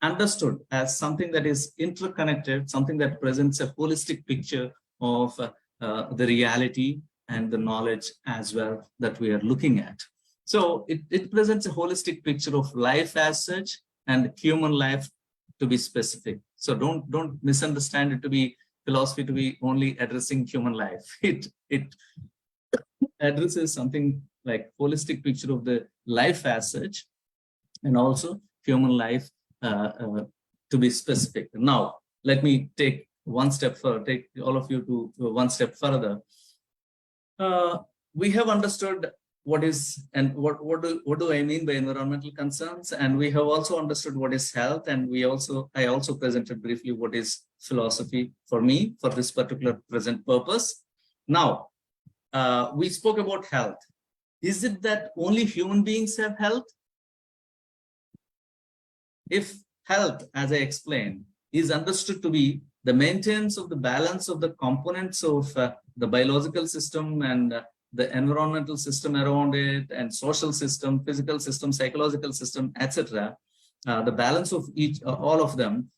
Speaker 8: understood as something that is interconnected, something that presents a holistic picture of the reality and the knowledge as well that we are looking at. So it presents a holistic picture of life as such and human life to be specific. So don't misunderstand it to be philosophy to be only addressing human life. It addresses something like holistic picture of the life as such and also human life to be specific. Now, let me take one step further, take all of you to one step further. We have understood what is and what do I mean by environmental concerns, and we have also understood what is health, and I also presented briefly what is philosophy for me for this particular present purpose. Now, we spoke about health. Is it that only human beings have health? If health, as I explained, is understood to be the maintenance of the balance of the components of the biological system and the environmental system around it, and social system, physical system, psychological system, etc., the balance of all of them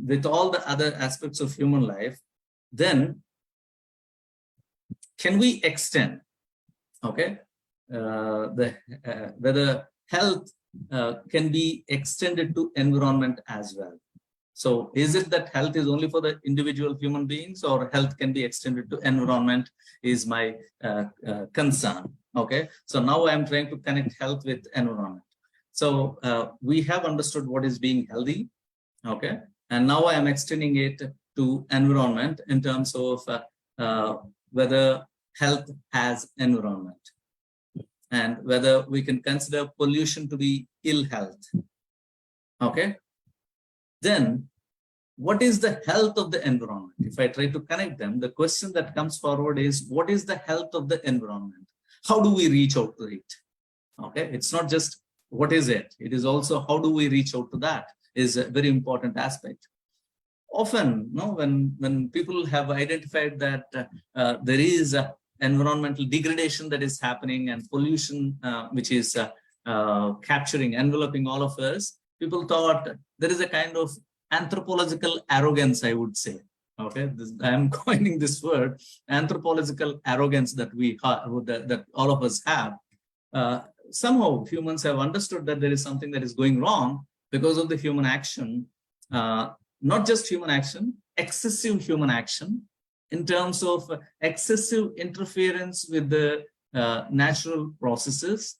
Speaker 8: with all the other aspects of human life, then can we extend, okay, whether health can be extended to environment as well? So is it that health is only for the individual human beings, or health can be extended to environment is my concern. Okay, so now I'm trying to connect health with environment. So we have understood what is being healthy, okay, and now I am extending it to environment in terms of whether health has environment and whether we can consider pollution to be ill health. Okay, then what is the health of the environment? If I try to connect them, the question that comes forward is, what is the health of the environment? How do we reach out to it? Okay, it's not just what is it, it is also how do we reach out to that is a very important aspect. Often, when people have identified that there is environmental degradation that is happening and pollution which is capturing, enveloping all of us, people thought there is a kind of anthropological arrogance, I would say. Okay, I am coining this word, anthropological arrogance that we have, that all of us have. Somehow humans have understood that there is something that is going wrong because of the human action, not just human action, excessive human action, in terms of excessive interference with the natural processes,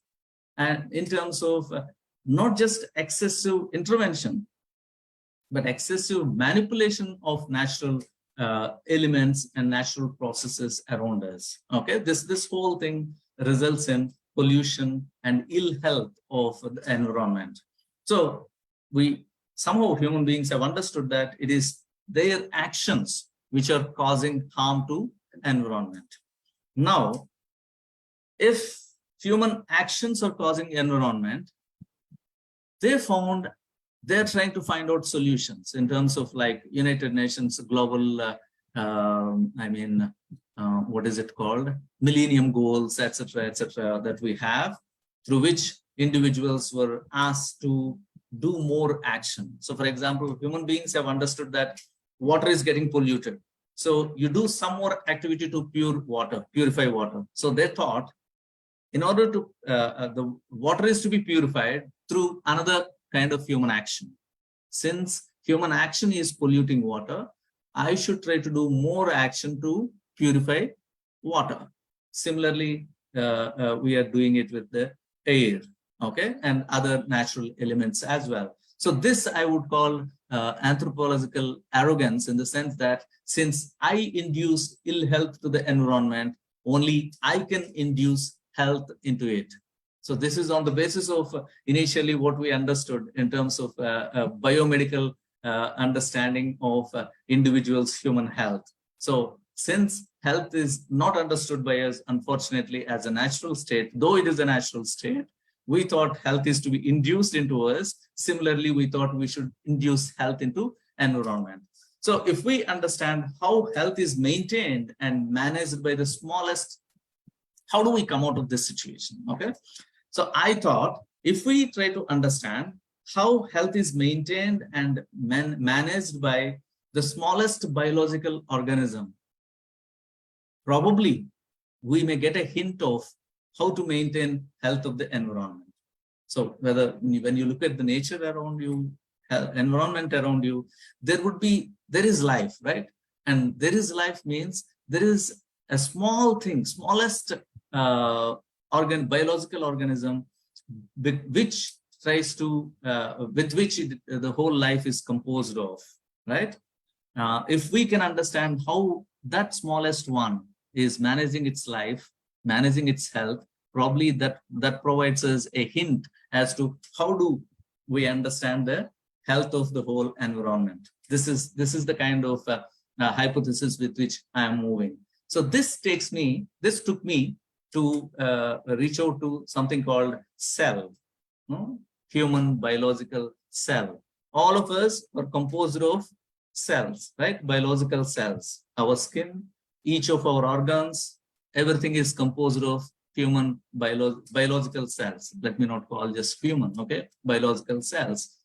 Speaker 8: and in terms of not just excessive intervention, but excessive manipulation of natural elements and natural processes around us. Okay, this whole thing results in pollution and ill health of the environment. So somehow human beings have understood that it is their actions which are causing harm to environment. Now, if human actions are causing environment, they're trying to find out solutions in terms of like United Nations global, what is it called? Millennium Goals, etc., that we have, through which individuals were asked to do more action. So for example, human beings have understood that water is getting polluted. So you do some more activity to purify water. So they thought, in order to, the water is to be purified through another kind of human action. Since human action is polluting water, I should try to do more action to purify water. Similarly, we are doing it with the air, okay, and other natural elements as well. So this I would call anthropological arrogance, in the sense that since I induce ill health to the environment, only I can induce health into it. So this is on the basis of initially what we understood in terms of biomedical understanding of individuals' human health. So since health is not understood by us, unfortunately, as a natural state, though it is a natural state, we thought health is to be induced into us. Similarly, we thought we should induce health into environment. So if we understand how health is maintained and managed by the smallest how do we come out of this situation? Okay. So I thought if we try to understand how health is maintained and managed by the smallest biological organism, probably we may get a hint of how to maintain health of the environment. So whether when you look at the nature around you, environment around you, there is life, right? And there is life means there is a small thing, smallest biological organism with which the whole life is composed of, right? If we can understand how that smallest one is managing its life, managing its health, probably that provides us a hint as to how do we understand the health of the whole environment. This is the kind of hypothesis with which I am moving. So this took me to reach out to something called cell, human biological cell. All of us are composed of cells, right? Biological cells. Our skin, each of our organs, everything is composed of human biological cells. Let me not call just human, okay? Biological cells.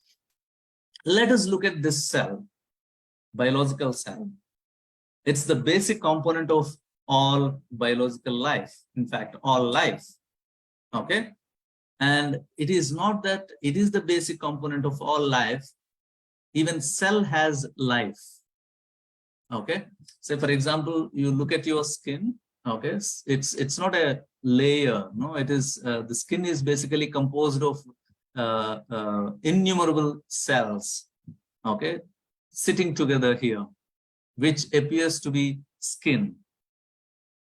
Speaker 8: Let us look at this cell, biological cell. It's the basic component of all biological life. In fact, all life, okay? And it is not that it is the basic component of all life. Even cell has life, okay? So for example, you look at your skin, okay? It's not a layer, no? It is, the skin is basically composed of innumerable cells, okay? Sitting together here, which appears to be skin,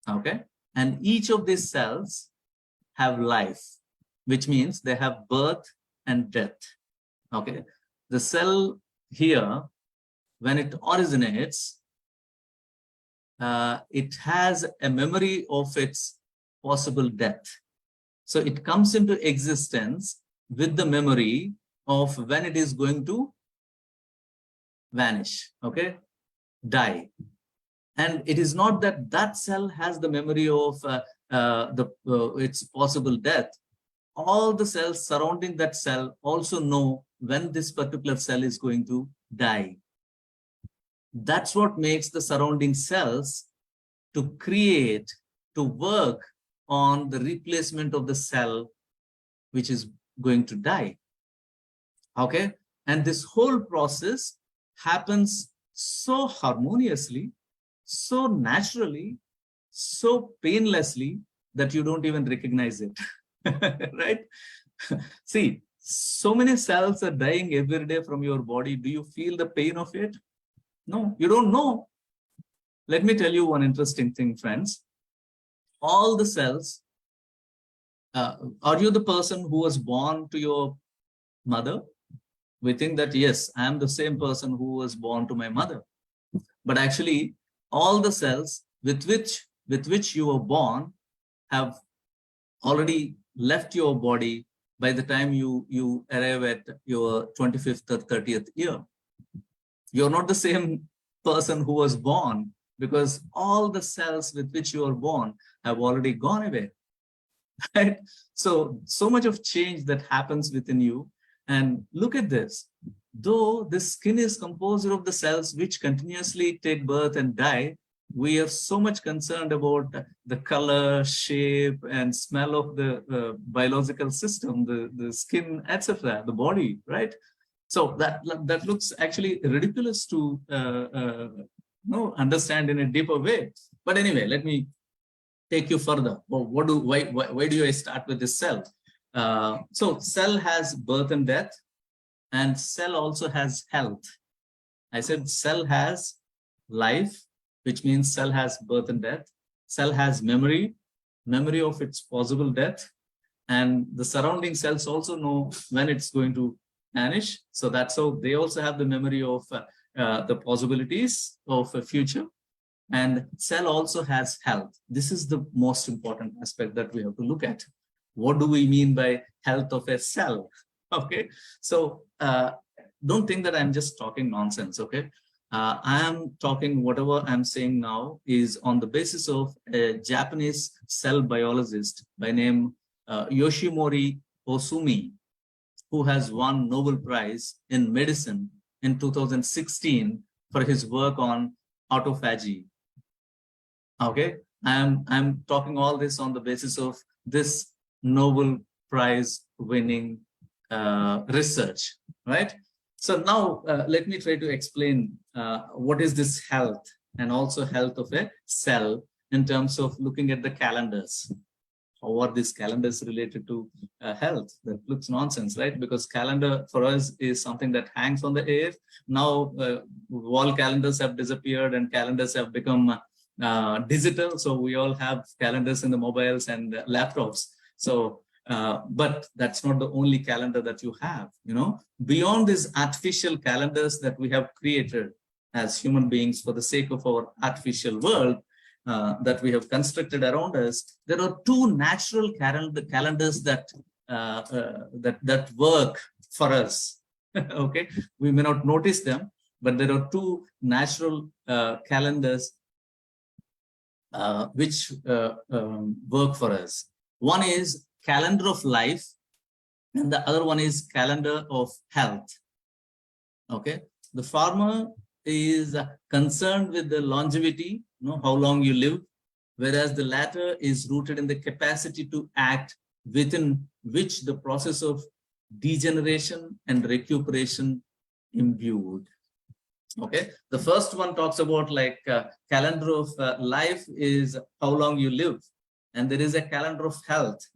Speaker 8: okay? And each of these cells have life, which means they have birth and death, okay? The cell here, when it originates, it has a memory of its possible death. So it comes into existence with the memory of when it is going to vanish, okay, die. And it is not that that cell has the memory of its possible death. All the cells surrounding that cell also know when this particular cell is going to die. That's what makes the surrounding cells to create, to work on the replacement of the cell which is going to die, okay? And this whole process happens so harmoniously, so naturally, so painlessly that you don't even recognize it, right? See, so many cells are dying every day from your body. Do you feel the pain of it? No, you don't know. Let me tell you one interesting thing, friends. All the cells, are you the person who was born to your mother? We think that, yes, I am the same person who was born to my mother. But actually, all the cells with which you were born have already left your body by the time you arrive at your 25th or 30th year. You're not the same person who was born, because all the cells with which you are born have already gone away, right? So much of change that happens within you. And look at this. Though the skin is composed of the cells which continuously take birth and die, we are so much concerned about the color, shape, and smell of the biological system, the skin, etc., the body, right? So that looks actually ridiculous to understand in a deeper way. But anyway, let me take you further. Well, why do I start with this cell? So cell has birth and death, and cell also has health. I said cell has life, which means cell has birth and death. Cell has memory of its possible death, and the surrounding cells also know when it's going to vanish. So that's how they also have the memory of the possibilities of a future. And cell also has health. This is the most important aspect that we have to look at. What do we mean by health of a cell? Okay, so don't think that I'm just talking nonsense, okay? I am talking, whatever I'm saying now is on the basis of a Japanese cell biologist by name Yoshinori Osumi, who has won Nobel Prize in medicine in 2016 for his work on autophagy. Okay, I'm talking all this on the basis of this Nobel Prize winning research, right? So now let me try to explain what is this health and also health of a cell in terms of looking at the calendars. How are these calendars related to health? That looks nonsense, right? Because calendar for us is something that hangs on the air. Now wall calendars have disappeared and calendars have become digital. So we all have calendars in the mobiles and laptops. So but that's not the only calendar that you have, you know. Beyond these artificial calendars that we have created as human beings for the sake of our artificial world that we have constructed around us, there are two natural calendars that that work for us. Okay, we may not notice them, but there are two natural calendars which work for us. One is calendar of life, and the other one is calendar of health. Okay, the farmer is concerned with the longevity, you know, how long you live, whereas the latter is rooted in the capacity to act within which the process of degeneration and recuperation imbued. Okay, the first one talks about like calendar of life is how long you live, and there is a calendar of health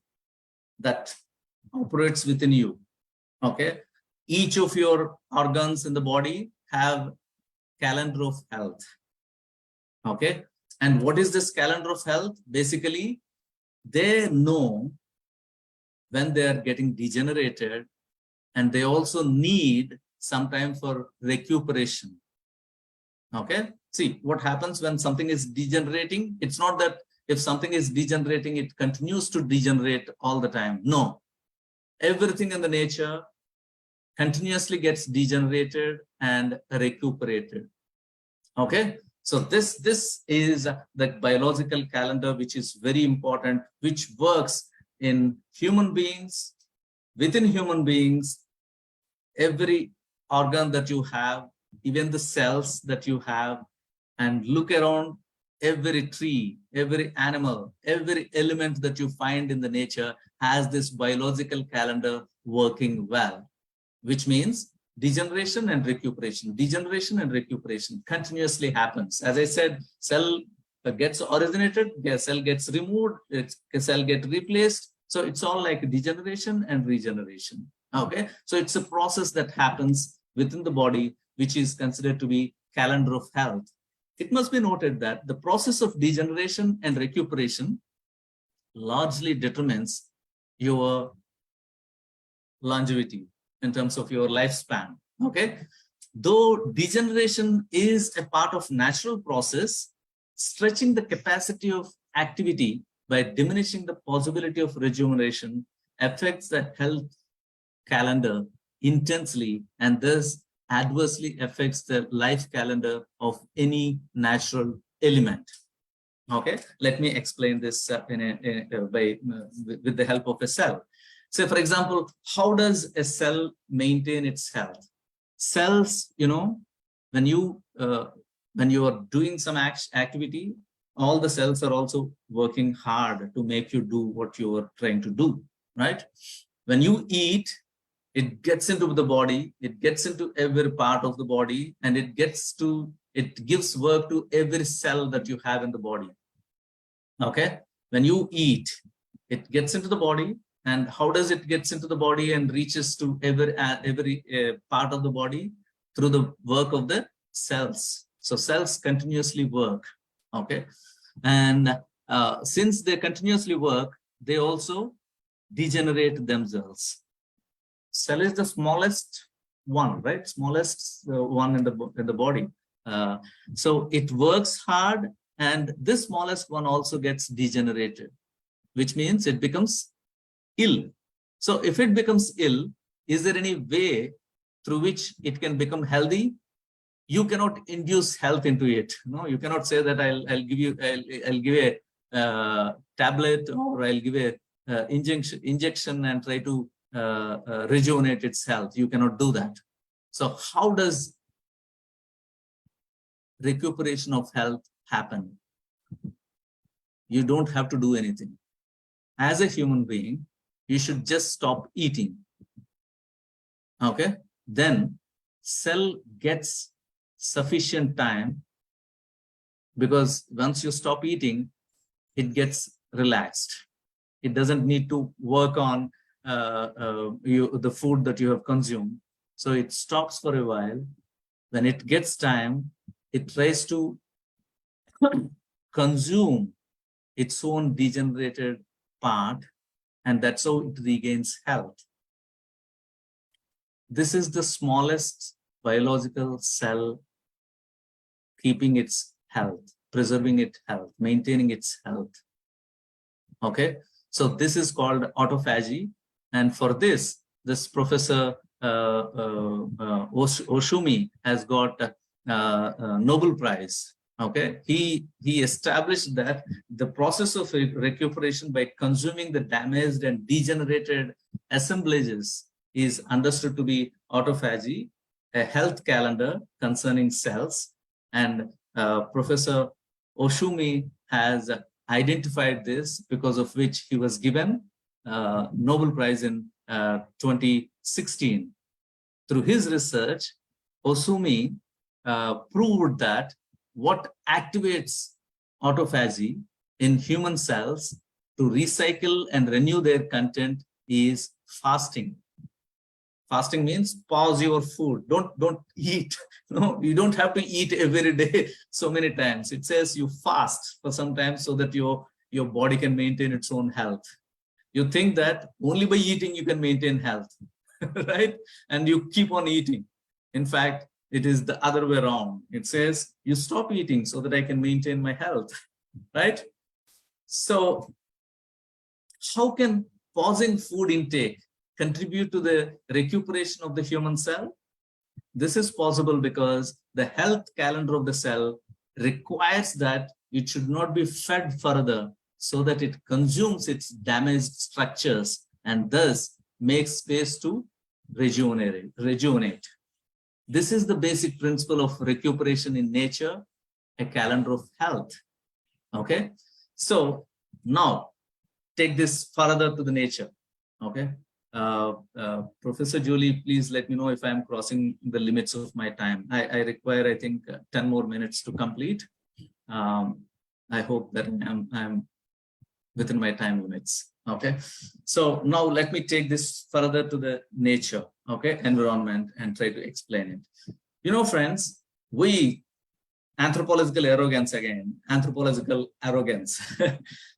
Speaker 8: that operates within you. Okay, each of your organs in the body have calendar of health. Okay, and what is this calendar of health? Basically, they know when they are getting degenerated, and they also need some time for recuperation. Okay, see what happens when something is degenerating. It's not that if something is degenerating, it continues to degenerate all the time. No, everything in the nature continuously gets degenerated and recuperated. Okay, so this is the biological calendar, which is very important, which works in human beings, within human beings, every organ that you have, even the cells that you have, and look around. Every tree, every animal, every element that you find in the nature has this biological calendar working well, which means degeneration and recuperation continuously happens. As I said, cell gets originated, cell gets removed, cell gets replaced. So it's all like degeneration and regeneration. Okay, so it's a process that happens within the body, which is considered to be calendar of health. It must be noted that the process of degeneration and recuperation largely determines your longevity in terms of your lifespan. Okay, though degeneration is a part of natural process, stretching the capacity of activity by diminishing the possibility of rejuvenation affects the health calendar intensely, and thus adversely affects the life calendar of any natural element. Okay, let me explain this with the help of a cell. Say, for example, how does a cell maintain its health? Cells, you know, when you are doing some activity, all the cells are also working hard to make you do what you are trying to do, right? When you eat, it gets into the body, it gets into every part of the body, and it gives work to every cell that you have in the body. Okay, when you eat, it gets into the body, and how does it gets into the body and reaches to every part of the body? Through the work of the cells. So cells continuously work. Okay, and since they continuously work, they also degenerate themselves. Cell is the smallest one, right? Smallest one in the body. So it works hard, and this smallest one also gets degenerated, which means it becomes ill. So if it becomes ill, is there any way through which it can become healthy? you cannot induce health into it. No, you cannot say that I'll give a tablet, or I'll give a injection and try to rejuvenate its health. You cannot do that. So how does recuperation of health happen? You don't have to do anything. As a human being, you should just stop eating. Okay, then cell gets sufficient time, because once you stop eating, it gets relaxed. It doesn't need to work on the food that you have consumed. So it stops for a while. When it gets time, it tries to consume its own degenerated part, and that's how it regains health. This is the smallest biological cell keeping its health, preserving its health, maintaining its health. Okay, so this is called autophagy, and for this Professor Oshumi has got a Nobel Prize. Okay, he established that the process of recuperation by consuming the damaged and degenerated assemblages is understood to be autophagy, a health calendar concerning cells, and Professor Oshumi has identified this, because of which he was given Nobel Prize in 2016. Through his research, Oshumi proved that what activates autophagy in human cells to recycle and renew their content is fasting. Fasting means pause your food. Don't eat. No, you don't have to eat every day so many times. It says you fast for some time so that your body can maintain its own health. You think that only by eating you can maintain health, right? And you keep on eating. In fact, it is the other way around. It says you stop eating so that I can maintain my health, right? So how can pausing food intake contribute to the recuperation of the human cell? This is possible because the health calendar of the cell requires that it should not be fed further so that it consumes its damaged structures and thus makes space to rejuvenate. This is the basic principle of recuperation in nature, a calendar of health. Okay, so now take this further to the nature. Okay. Professor Julie, please let me know if I'm crossing the limits of my time. I require, I think, 10 more minutes to complete. I hope that I'm within my time limits. Okay, so now let me take this further to the nature, okay, environment, and try to explain it. You know, friends, anthropological arrogance again, anthropological arrogance.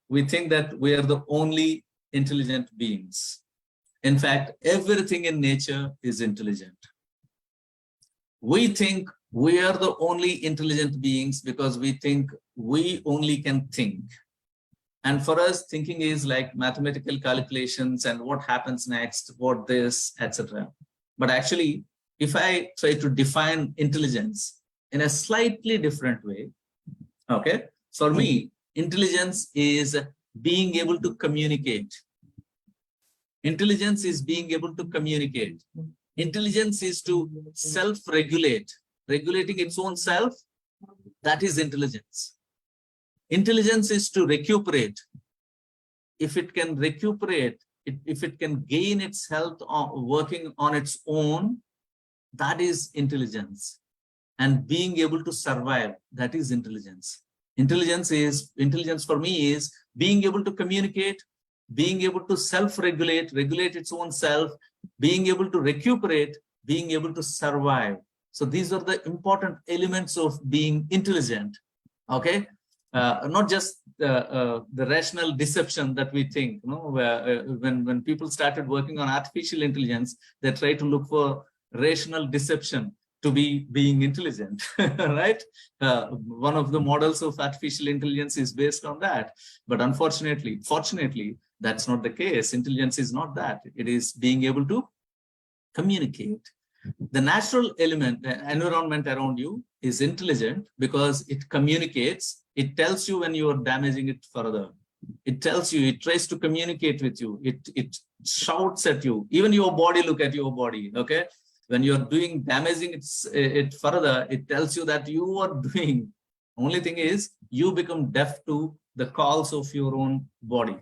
Speaker 8: We think that we are the only intelligent beings. In fact, everything in nature is intelligent. We think we are the only intelligent beings because we think we only can think. And for us, thinking is like mathematical calculations and what happens next, what this, etc. But actually, if I try to define intelligence in a slightly different way, okay, for me, intelligence is being able to communicate. Intelligence is being able to communicate. Intelligence is to self-regulate, regulating its own self. That is intelligence. Intelligence is to recuperate. If it can recuperate, if it can gain its health working on its own, that is intelligence. And being able to survive, that is intelligence. Intelligence for me is being able to communicate, being able to self-regulate, regulate its own self, being able to recuperate, being able to survive. So these are the important elements of being intelligent, okay? Not just the rational deception that we think, you know, when people started working on artificial intelligence, they try to look for rational deception to be being intelligent, right? One of the models of artificial intelligence is based on that. But fortunately, that's not the case. Intelligence is not that. It is being able to communicate. The natural environment around you is intelligent because it communicates. It tells you when you are damaging it further. It tells you, it tries to communicate with you. It shouts at you. Even your body, look at your body, okay? When you're doing damaging it further, it tells you that you are doing. Only thing is, you become deaf to the calls of your own body.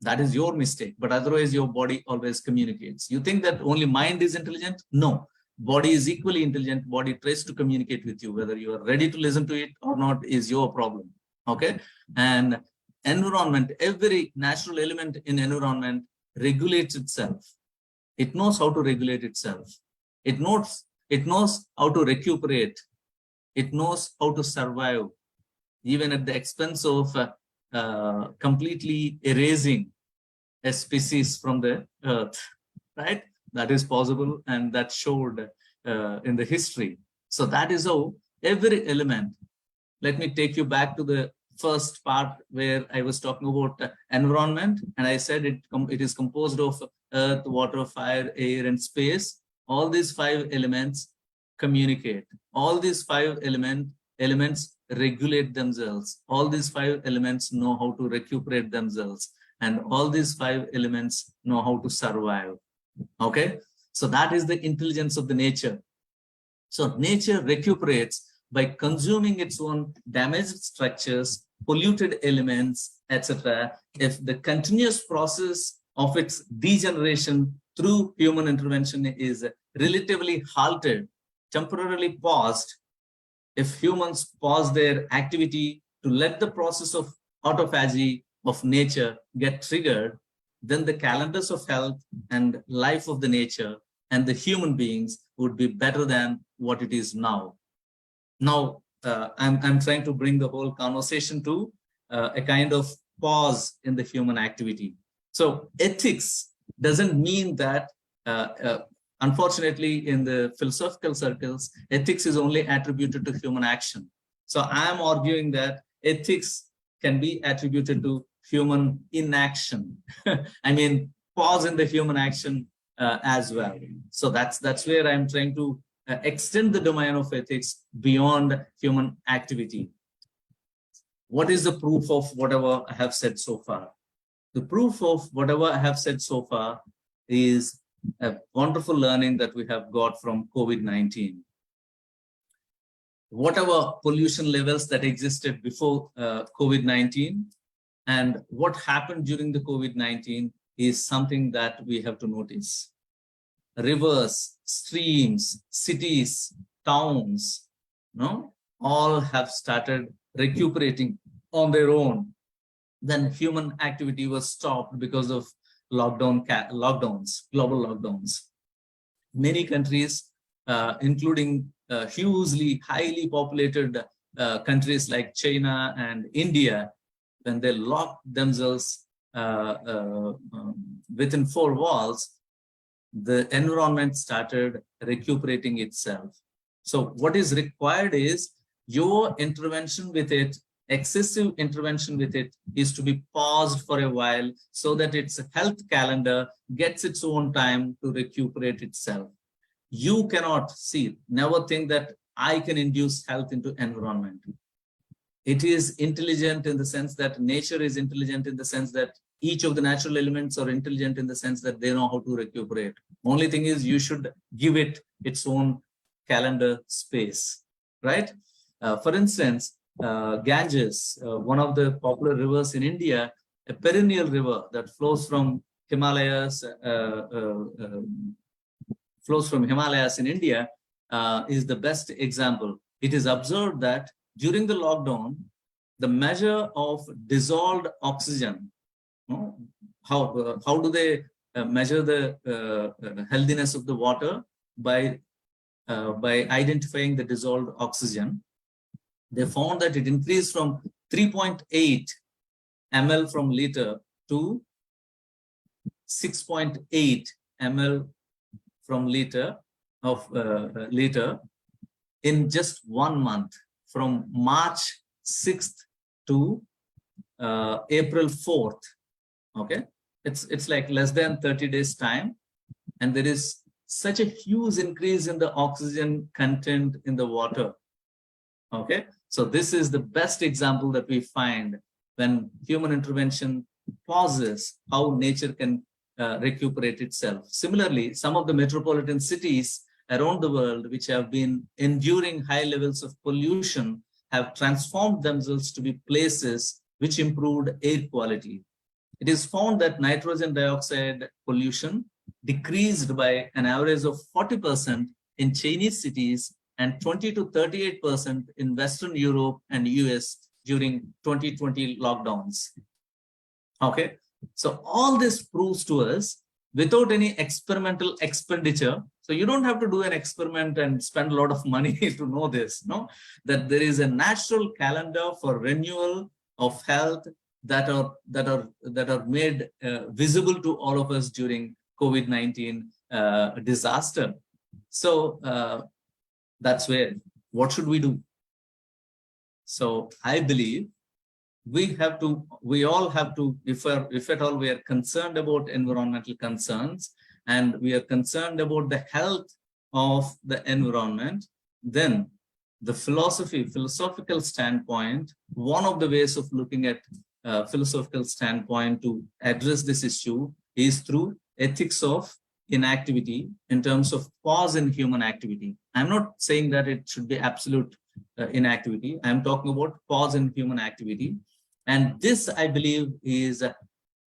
Speaker 8: That is your mistake, but otherwise your body always communicates. You think that only mind is intelligent? No, body is equally intelligent. Body tries to communicate with you. Whether you are ready to listen to it or not is your problem, okay? And environment, every natural element in environment regulates itself. It knows how to regulate itself. It knows how to recuperate. It knows how to survive, even at the expense of completely erasing a species from the earth, right? That is possible, and that showed in the history. So that is how every element. Let me take you back to the first part where I was talking about environment, and I said it is composed of earth, water, fire, air, and space. All these 5 elements communicate. All these 5 elements regulate themselves. All these 5 elements know how to recuperate themselves. And all these 5 elements know how to survive. Okay? So that is the intelligence of the nature. So nature recuperates by consuming its own damaged structures, polluted elements, etc. If the continuous process of its degeneration through human intervention is relatively halted, temporarily paused, if humans pause their activity to let the process of autophagy of nature get triggered, then the calendars of health and life of the nature and the human beings would be better than what it is now. Now, I'm trying to bring the whole conversation to a kind of pause in the human activity. So ethics doesn't mean that, unfortunately, in the philosophical circles, ethics is only attributed to human action. So I am arguing that ethics can be attributed to human inaction. I mean, pause in the human action as well. So that's where I'm trying to extend the domain of ethics beyond human activity. What is the proof of whatever I have said so far? The proof of whatever I have said so far is a wonderful learning that we have got from COVID-19. Whatever pollution levels that existed before COVID-19 and what happened during the COVID-19 is something that we have to notice. Rivers, streams, cities, towns, all have started recuperating on their own. Then human activity was stopped because of lockdowns, global lockdowns. Many countries, including hugely, highly populated countries like China and India, when they locked themselves within 4 walls, the environment started recuperating itself. So what is required is your intervention with it, excessive intervention with it, is to be paused for a while so that its health calendar gets its own time to recuperate itself. You cannot never think that I can induce health into environment. It is intelligent in the sense that nature is intelligent in the sense that each of the natural elements are intelligent in the sense that they know how to recuperate. Only thing is you should give it its own calendar space, right? For instance, Ganges, one of the popular rivers in India, a perennial river that flows from Himalayas, in India, is the best example. It is observed that during the lockdown, the measure of dissolved oxygen, how do they measure the healthiness of the water? By identifying the dissolved oxygen. They found that it increased from 3.8 ml from liter to 6.8 ml from liter in just 1 month, from March 6th to April 4th. Okay, it's like less than 30 days time, and there is such a huge increase in the oxygen content in the water. Okay, so this is the best example that we find when human intervention pauses how nature can recuperate itself. Similarly, some of the metropolitan cities around the world which have been enduring high levels of pollution have transformed themselves to be places which improved air quality. It is found that nitrogen dioxide pollution decreased by an average of 40% in Chinese cities and 20 to 38% in Western Europe and US during 2020 lockdowns. Okay, so all this proves to us without any experimental expenditure. So you don't have to do an experiment and spend a lot of money to know this, no? That there is a natural calendar for renewal of health that are made visible to all of us during COVID-19 disaster. So that's where, what should we do? So I believe we all have to, if at all we are concerned about environmental concerns and we are concerned about the health of the environment, then the philosophical standpoint, one of the ways of looking at philosophical standpoint to address this issue is through ethics of inactivity in terms of pause in human activity. I'm not saying that it should be absolute inactivity. I'm talking about pause in human activity. And this, I believe, is a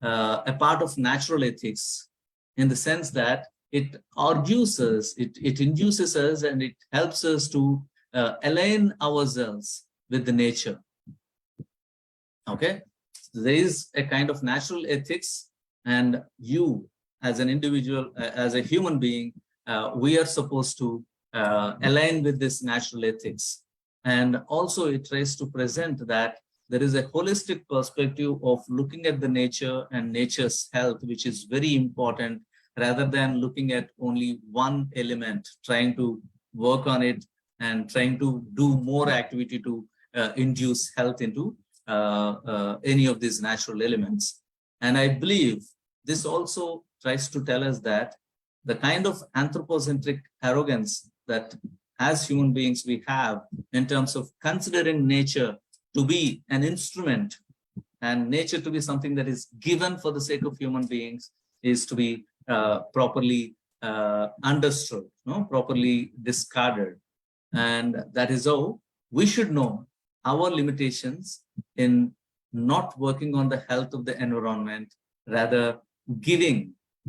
Speaker 8: part of natural ethics in the sense that it argues us, it induces us, and it helps us to align ourselves with the nature. Okay, so there is a kind of natural ethics, and you as an individual, as a human being, we are supposed to align with this natural ethics. And also it tries to present that there is a holistic perspective of looking at the nature and nature's health, which is very important, rather than looking at only one element, trying to work on it and trying to do more activity to induce health into any of these natural elements. And I believe this also tries to tell us that the kind of anthropocentric arrogance that as human beings we have in terms of considering nature to be an instrument and nature to be something that is given for the sake of human beings is to be properly understood, properly discarded. And that is how we should know our limitations in not working on the health of the environment, rather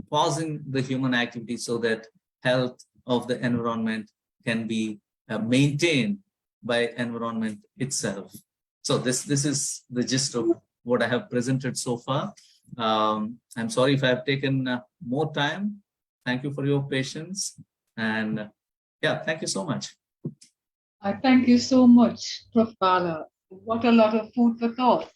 Speaker 8: pausing the human activity so that health of the environment can be maintained by environment itself. So this is the gist of what I have presented so far. I'm sorry if I have taken more time. Thank you for your patience. And yeah, thank you so much.
Speaker 5: Thank you so much, Prof. Bala. What a lot of food for thought.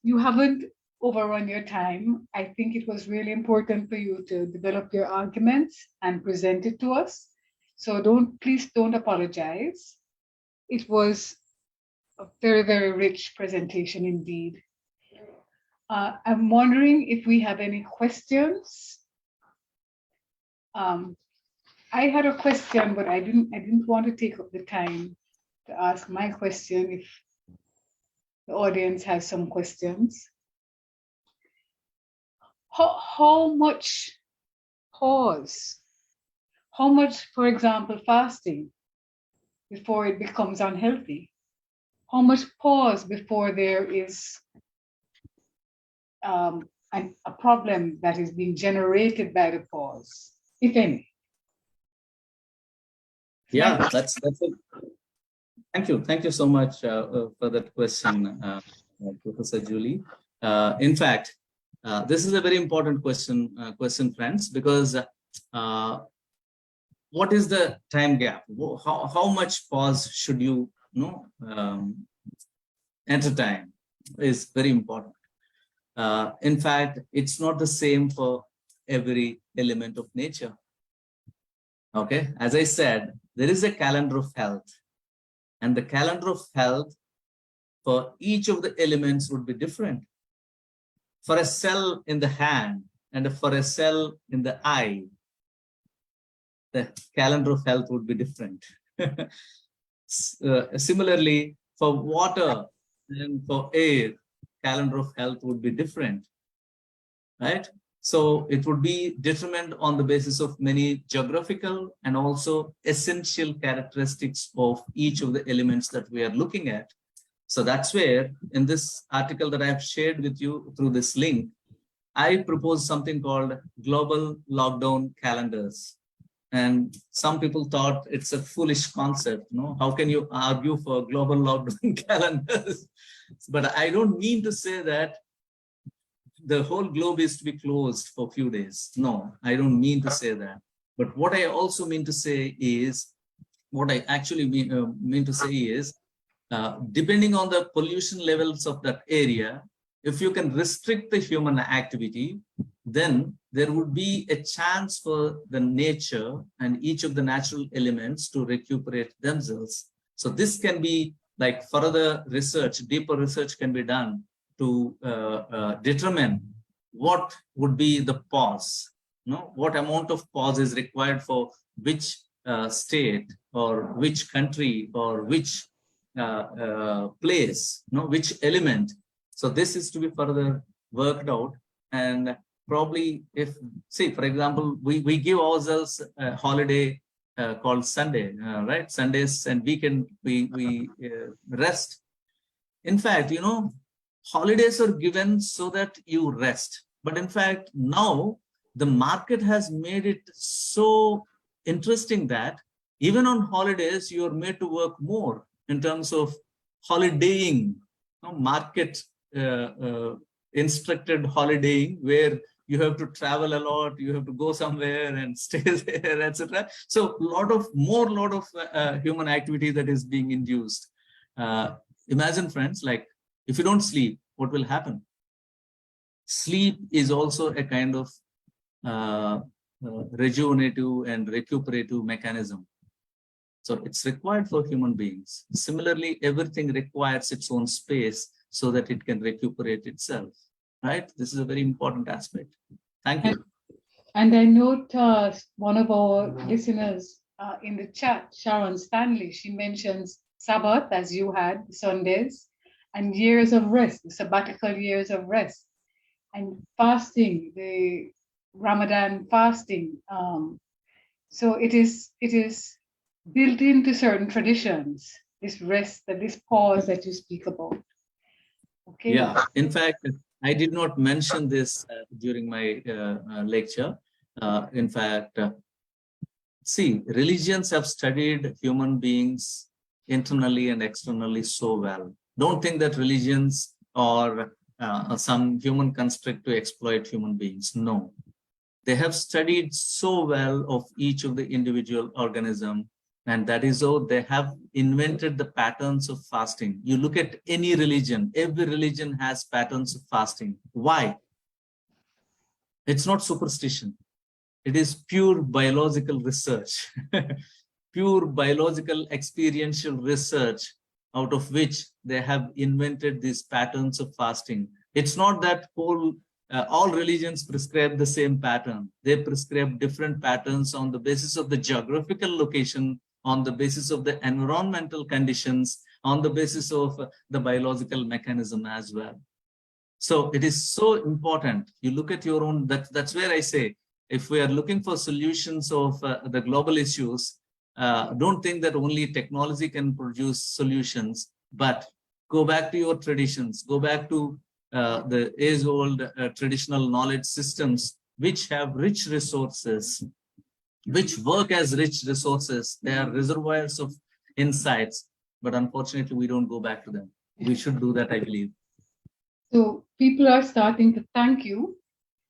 Speaker 5: You haven't overrun your time. I think it was really important for you to develop your arguments and present it to us. So please don't apologize. It was a very, very rich presentation indeed. I'm wondering if we have any questions. I had a question, but I didn't want to take up the time to ask my question if the audience has some questions. How much pause? How much, for example, fasting before it becomes unhealthy? How much pause before there is a problem that is being generated by the pause, if any?
Speaker 8: Yeah, that's it. Thank you so much for that question, Professor Julie. In fact, this is a very important question, friends, because what is the time gap? How much pause should you entertain is very important. In fact, it's not the same for every element of nature. Okay, as I said, there is a calendar of health, and the calendar of health for each of the elements would be different. For a cell in the hand and for a cell in the eye, the calendar of health would be different. Similarly, for water and for air, calendar of health would be different, right? So it would be determined on the basis of many geographical and also essential characteristics of each of the elements that we are looking at. So that's where in this article that I have shared with you through this link, I propose something called global lockdown calendars. And some people thought it's a foolish concept. No, how can you argue for global lockdown calendars? But I don't mean to say that the whole globe is to be closed for a few days. No, I don't mean to say that. But what I also mean to say is, what I actually mean to say is, depending on the pollution levels of that area, if you can restrict the human activity, then there would be a chance for the nature and each of the natural elements to recuperate themselves. So this can be like further research, deeper research can be done to determine what would be the pause, what amount of pause is required for which state or which country or which place, which element. So this is to be further worked out. And probably if, say, for example, we give ourselves a holiday called Sunday, right? Sundays and weekend, we rest. In fact, holidays are given so that you rest. But in fact, now the market has made it so interesting that even on holidays, you are made to work more in terms of holidaying, market instructed holidaying, where you have to travel a lot, you have to go somewhere and stay there, etc. So a lot of human activity that is being induced. Imagine, friends, like if you don't sleep, what will happen? Sleep is also a kind of rejuvenative and recuperative mechanism. So it's required for human beings. Similarly, everything requires its own space so that it can recuperate itself, right? This is a very important aspect. Thank you.
Speaker 5: And I note one of our listeners in the chat, Sharon Stanley, she mentions Sabbath, as you had, Sundays, and years of rest, the sabbatical years of rest, and fasting, the Ramadan fasting. So it is built into certain traditions, this rest, this pause that you speak about. Okay.
Speaker 8: Yeah, in fact, I did not mention this during my lecture. In fact, see, religions have studied human beings internally and externally so well. Don't think that religions are some human construct to exploit human beings. No, they have studied so well of each of the individual organism, and that is how they have invented the patterns of fasting. You look at any religion, every religion has patterns of fasting. Why? It's not superstition. It is pure biological research, pure biological experiential research, out of which they have invented these patterns of fasting. It's not that all religions prescribe the same pattern. They prescribe different patterns on the basis of the geographical location, on the basis of the environmental conditions, on the basis of the biological mechanism as well. So it is so important. You look at your own, that's where I say, if we are looking for solutions of the global issues, don't think that only technology can produce solutions, but go back to your traditions, go back to the age-old traditional knowledge systems, which have rich resources, which work as rich resources. They are reservoirs of insights, but unfortunately, we don't go back to them. We should do that, I believe.
Speaker 5: So people are starting to thank you.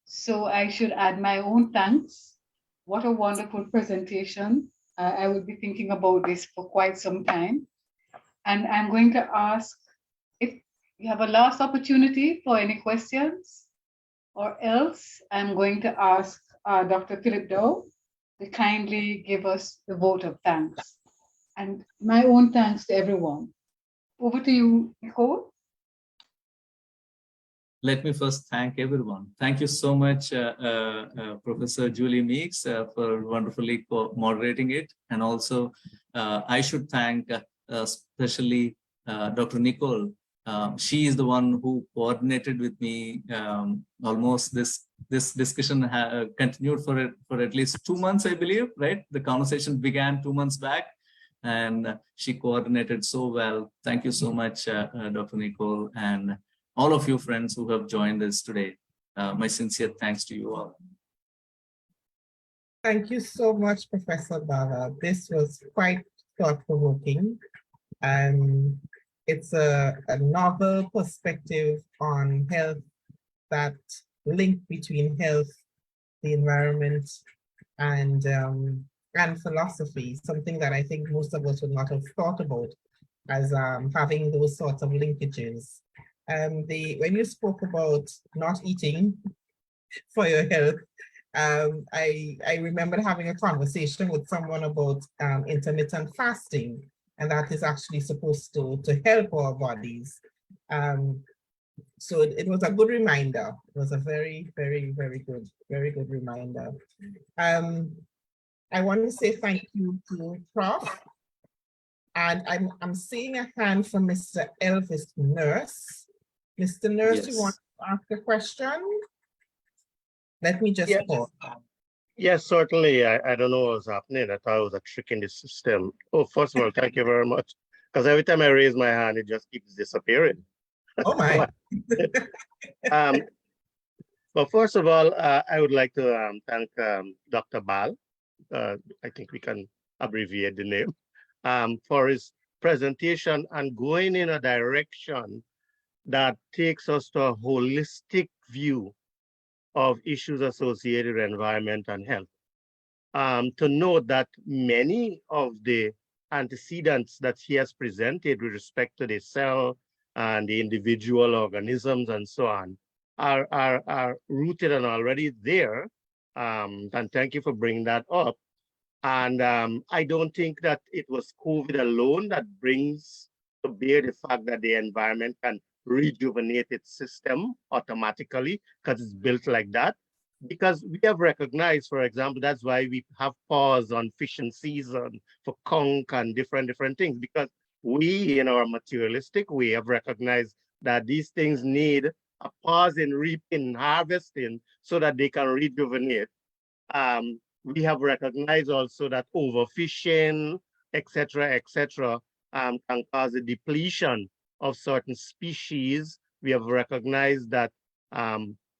Speaker 5: So I should add my own thanks. What a wonderful presentation. I will be thinking about this for quite some time. And I'm going to ask if you have a last opportunity for any questions, or else I'm going to ask Dr. Philip Doe to kindly give us the vote of thanks. And my own thanks to everyone. Over to you, Nicole.
Speaker 8: let me first thank everyone. Thank you so much, Professor Julie Meeks, for wonderfully moderating it. And also, I should thank especially Dr. Nicole. She is the one who coordinated with me. Almost this discussion continued for at least 2 months, I believe, right? The conversation began 2 months back, and she coordinated so well. Thank you so much, Dr. Nicole, and all of you friends who have joined us today. My sincere thanks to you all.
Speaker 6: Thank you so much, Professor Bala. This was quite thought-provoking. And it's a novel perspective on health, that link between health, the environment, and philosophy, something that I think most of us would not have thought about as having those sorts of linkages. When you spoke about not eating for your health, I remember having a conversation with someone about intermittent fasting, and that is actually supposed to help our bodies. So it was a good reminder. It was a very, very, very good reminder. I want to say thank you to Prof. And I'm seeing a hand from Mr. Elvis Nurse. Mr. Nurse, you want to ask a question? Let me just pause.
Speaker 9: Yes, certainly. I don't know what was happening. I thought it was a trick in the system. Oh, first of all, thank you very much. Because every time I raise my hand, it just keeps disappearing.
Speaker 6: Oh my.
Speaker 9: But first of all, I would like to thank Dr. Bal. I think we can abbreviate the name, for his presentation and going in a direction that takes us to a holistic view of issues associated with environment and health. To note that many of the antecedents that he has presented with respect to the cell and the individual organisms and so on are rooted and already there. And thank you for bringing that up. And I don't think that it was COVID alone that brings to bear the fact that the environment can rejuvenate its system automatically because it's built like that. Because we have recognized, for example, that's why we have pause on fishing season for conch and different things, because we, in our materialistic way, have recognized that these things need a pause in reaping, harvesting, so that they can rejuvenate. We have recognized also that overfishing, etc., can cause a depletion of certain species. We have recognized that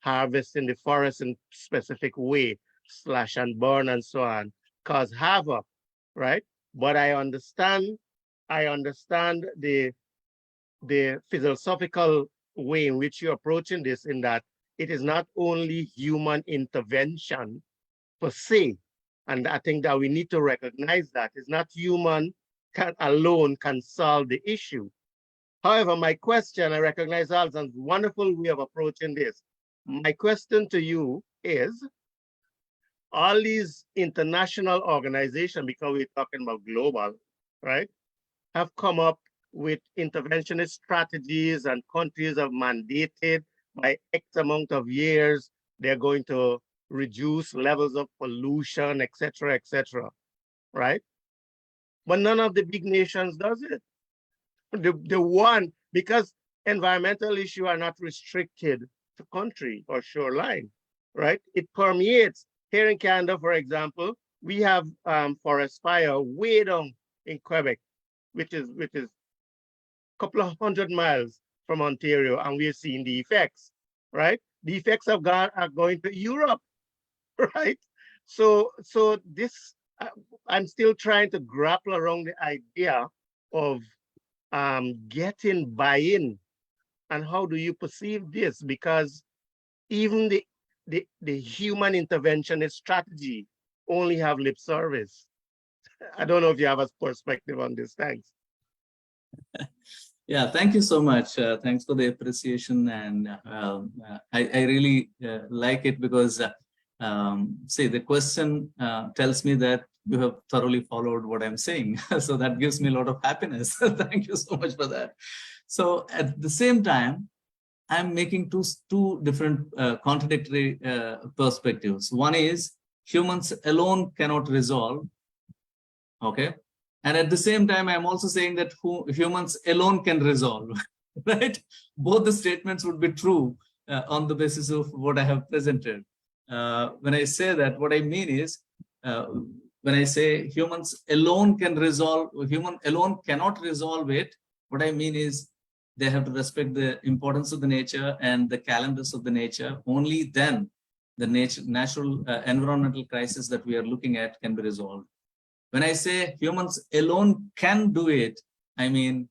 Speaker 9: harvesting the forest in specific way, slash and burn and so on, cause havoc, right? But I understand the philosophical way in which you're approaching this, in that it is not only human intervention per se, and I think that we need to recognize that it's not human alone can solve the issue. However, my question, I recognize Alson's wonderful way of approaching this. My question to you is, all these international organizations, because we're talking about global, right, have come up with interventionist strategies, and countries have mandated by X amount of years, they're going to reduce levels of pollution, etc., right? But none of the big nations does it. The one, because environmental issues are not restricted to country or shoreline, right? It permeates. Here in Canada, for example, we have forest fire way down in Quebec, which is a couple of 100 miles from Ontario, and we're seeing the effects, right? The effects are going to Europe, right? So this, I'm still trying to grapple around the idea of getting buy-in, and how do you perceive this? Because even the human interventionist strategy only have lip service. I don't know if you have a perspective on this. Thanks.
Speaker 8: Yeah, thank you so much. Thanks for the appreciation, and I really like it, because see, the question tells me that you have thoroughly followed what I'm saying. So that gives me a lot of happiness. Thank you so much for that. So at the same time, I'm making two different contradictory perspectives. One is humans alone cannot resolve, okay? And at the same time, I'm also saying that humans alone can resolve, right? Both the statements would be true on the basis of what I have presented. When I say that, what I mean is, when I say humans alone can resolve, human alone cannot resolve it, what I mean is they have to respect the importance of the nature and the calendars of the nature. Only then the natural environmental crisis that we are looking at can be resolved. When I say humans alone can do it, I mean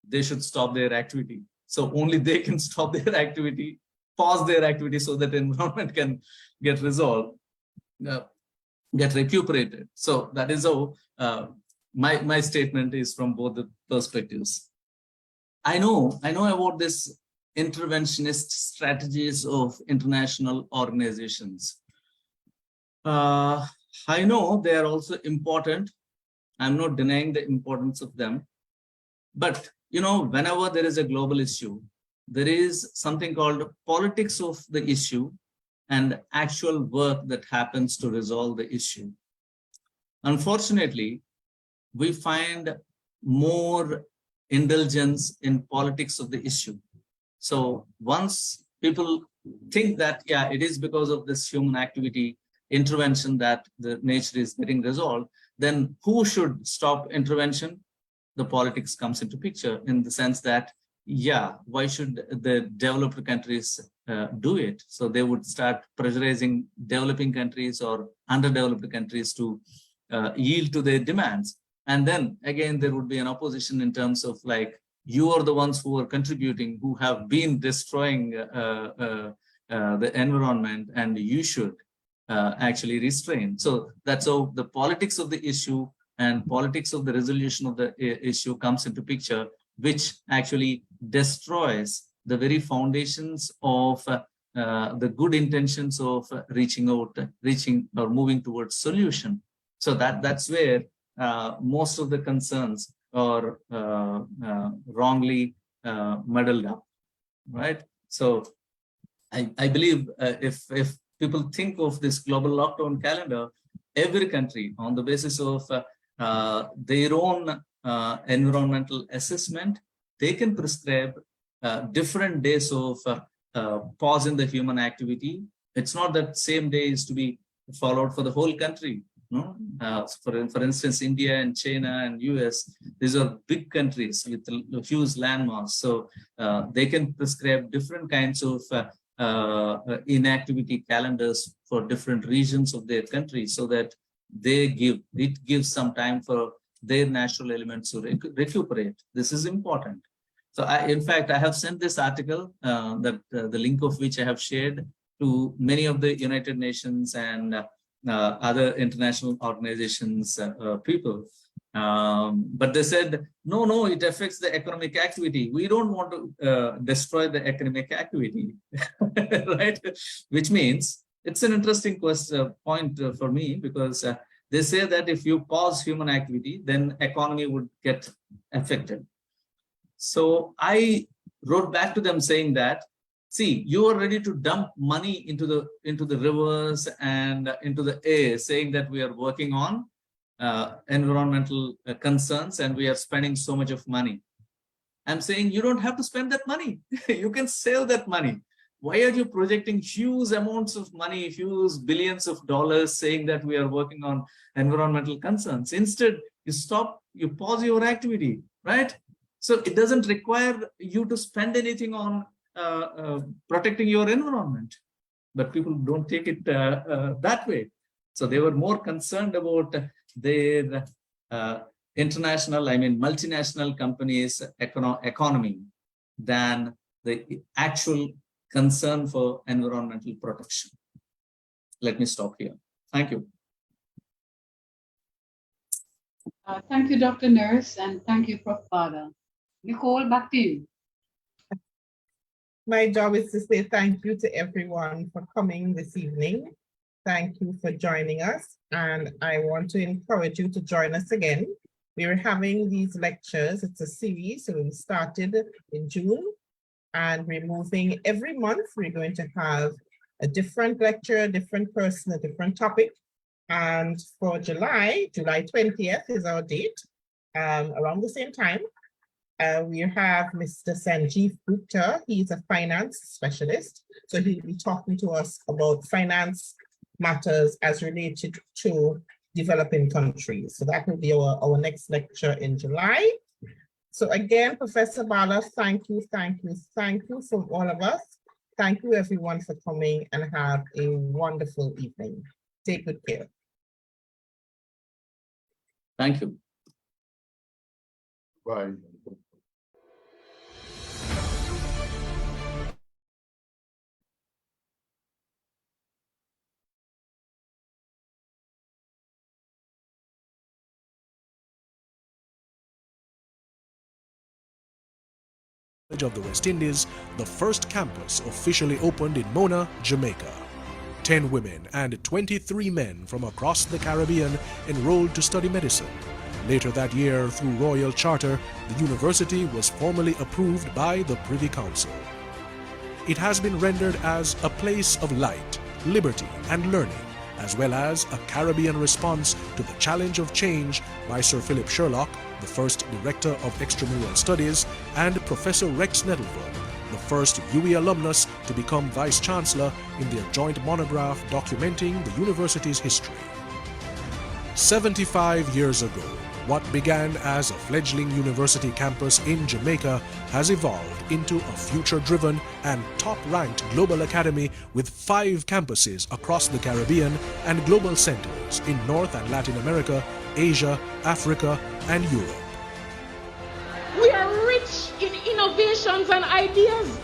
Speaker 8: they should stop their activity. So only they can stop their activity, pause their activity so that the environment can get resolved, get recuperated. So that is how my statement is from both the perspectives. I know about this interventionist strategies of international organizations. I know they are also important. I'm not denying the importance of them. But, you know, whenever there is a global issue, there is something called politics of the issue and actual work that happens to resolve the issue. Unfortunately, we find more indulgence in politics of the issue. So once people think that, yeah, it is because of this human activity intervention that the nature is getting resolved, then who should stop intervention? The politics comes into picture in the sense that, yeah, why should the developed countries do it? So they would start pressurizing developing countries or underdeveloped countries to yield to their demands. And then again, there would be an opposition in terms of like, you are the ones who are contributing, who have been destroying the environment, and you should actually restrain. So that's how the politics of the issue and politics of the resolution of the issue comes into picture, which actually destroys the very foundations of the good intentions of reaching or moving towards solution. So that's where most of the concerns are wrongly muddled up, right? So I believe if people think of this global lockdown calendar, every country on the basis of their own environmental assessment, they can prescribe different days of pause in the human activity. It's not that same day is to be followed for the whole country. No? For instance, India and China and US, these are big countries with huge landmass. So they can prescribe different kinds of inactivity calendars for different regions of their country, so that it gives some time for their natural elements to recuperate. This is important. So in fact, I have sent this article, that the link of which I have shared to many of the United Nations and other international organizations people. But they said, no, it affects the economic activity. We don't want to destroy the economic activity, right? Which means it's an interesting point for me, because they say that if you pause human activity, then economy would get affected. So I wrote back to them saying that, see, you are ready to dump money into the rivers and into the air, saying that we are working on environmental concerns and we are spending so much of money. I'm saying you don't have to spend that money. You can save that money. Why are you projecting huge amounts of money, huge billions of dollars, saying that we are working on environmental concerns? Instead, you pause your activity, right? So it doesn't require you to spend anything on protecting your environment, but people don't take it that way. So they were more concerned about their multinational companies' economy than the actual concern for environmental protection. Let me stop here. Thank you.
Speaker 5: Thank you, Dr. Nurse, and thank you, Prof. Bada. Nicole, back to you.
Speaker 6: My job is to say thank you to everyone for coming this evening. Thank you for joining us. And I want to encourage you to join us again. We are having these lectures. It's a series, so we started in June. And we're moving every month. We're going to have a different lecture, a different person, a different topic. And for July 20th is our date, around the same time. We have Mr. Sanjeev Gupta. He's a finance specialist. So he'll be talking to us about finance matters as related to developing countries. So that will be our next lecture in July. So again, Professor Bala, thank you from all of us. Thank you everyone for coming, and have a wonderful evening. Take good care.
Speaker 8: Thank you.
Speaker 7: Bye.
Speaker 1: Of the West Indies, the first campus officially opened in Mona, Jamaica. 10 women and 23 men from across the Caribbean enrolled to study medicine. Later that year, through Royal Charter, the university was formally approved by the Privy Council. It has been rendered as a place of light, liberty, and learning, as well as a Caribbean response to the challenge of change by Sir Philip Sherlock, the first Director of Extramural Studies, and Professor Rex Nettleford, the first UWI alumnus to become Vice-Chancellor in their joint monograph documenting the university's history. 75 years ago, what began as a fledgling university campus in Jamaica has evolved into a future-driven and top-ranked global academy with 5 campuses across the Caribbean and global centers in North and Latin America, Asia, Africa, and Europe.
Speaker 2: We are rich in innovations and ideas.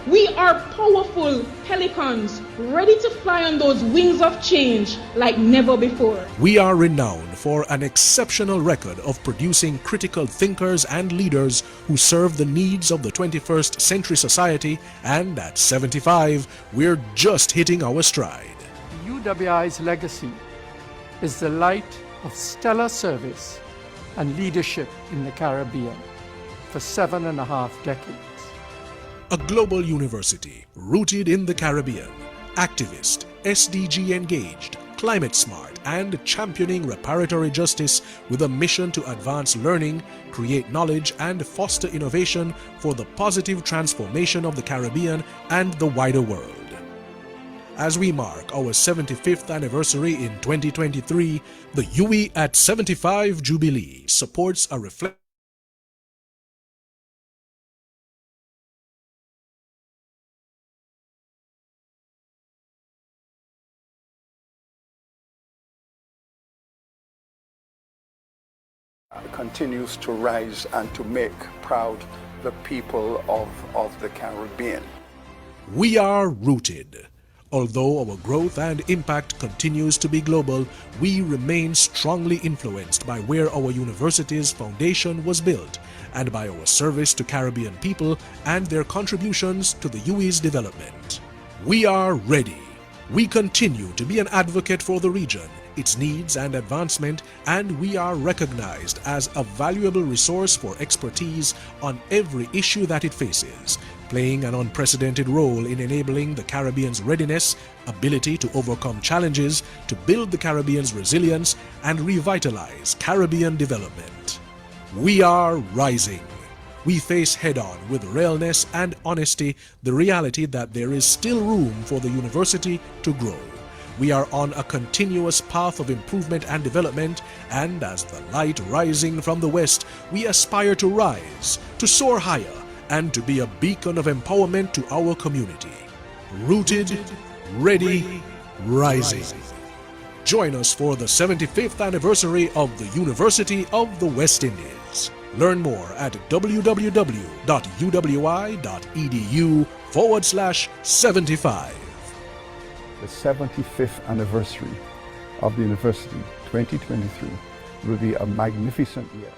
Speaker 2: We are powerful pelicans, ready to fly on those wings of change like never before.
Speaker 1: We are renowned for an exceptional record of producing critical thinkers and leaders who serve the needs of the 21st century society, and at 75, we're just hitting our stride.
Speaker 3: UWI's legacy is the light of stellar service and leadership in the Caribbean for 7.5 decades.
Speaker 1: A global university rooted in the Caribbean, activist, SDG engaged, climate smart, and championing reparatory justice with a mission to advance learning, create knowledge, and foster innovation for the positive transformation of the Caribbean and the wider world. As we mark our 75th anniversary in 2023, the UWI at 75 Jubilee supports a reflection
Speaker 4: continues to rise and to make proud the people of the Caribbean.
Speaker 1: We are rooted. Although our growth and impact continues to be global, we remain strongly influenced by where our university's foundation was built and by our service to Caribbean people and their contributions to the UWI's development. We are ready. We continue to be an advocate for the region, its needs and advancement, and we are recognized as a valuable resource for expertise on every issue that it faces, playing an unprecedented role in enabling the Caribbean's readiness, ability to overcome challenges, to build the Caribbean's resilience, and revitalize Caribbean development. We are rising. We face head-on with realness and honesty the reality that there is still room for the university to grow. We are on a continuous path of improvement and development, and as the light rising from the west, we aspire to rise, to soar higher, and to be a beacon of empowerment to our community. Rooted, ready, rising. Join us for the 75th anniversary of the University of the West Indies. Learn more at www.uwi.edu/75.
Speaker 10: The 75th anniversary of the university, 2023, will be a magnificent year.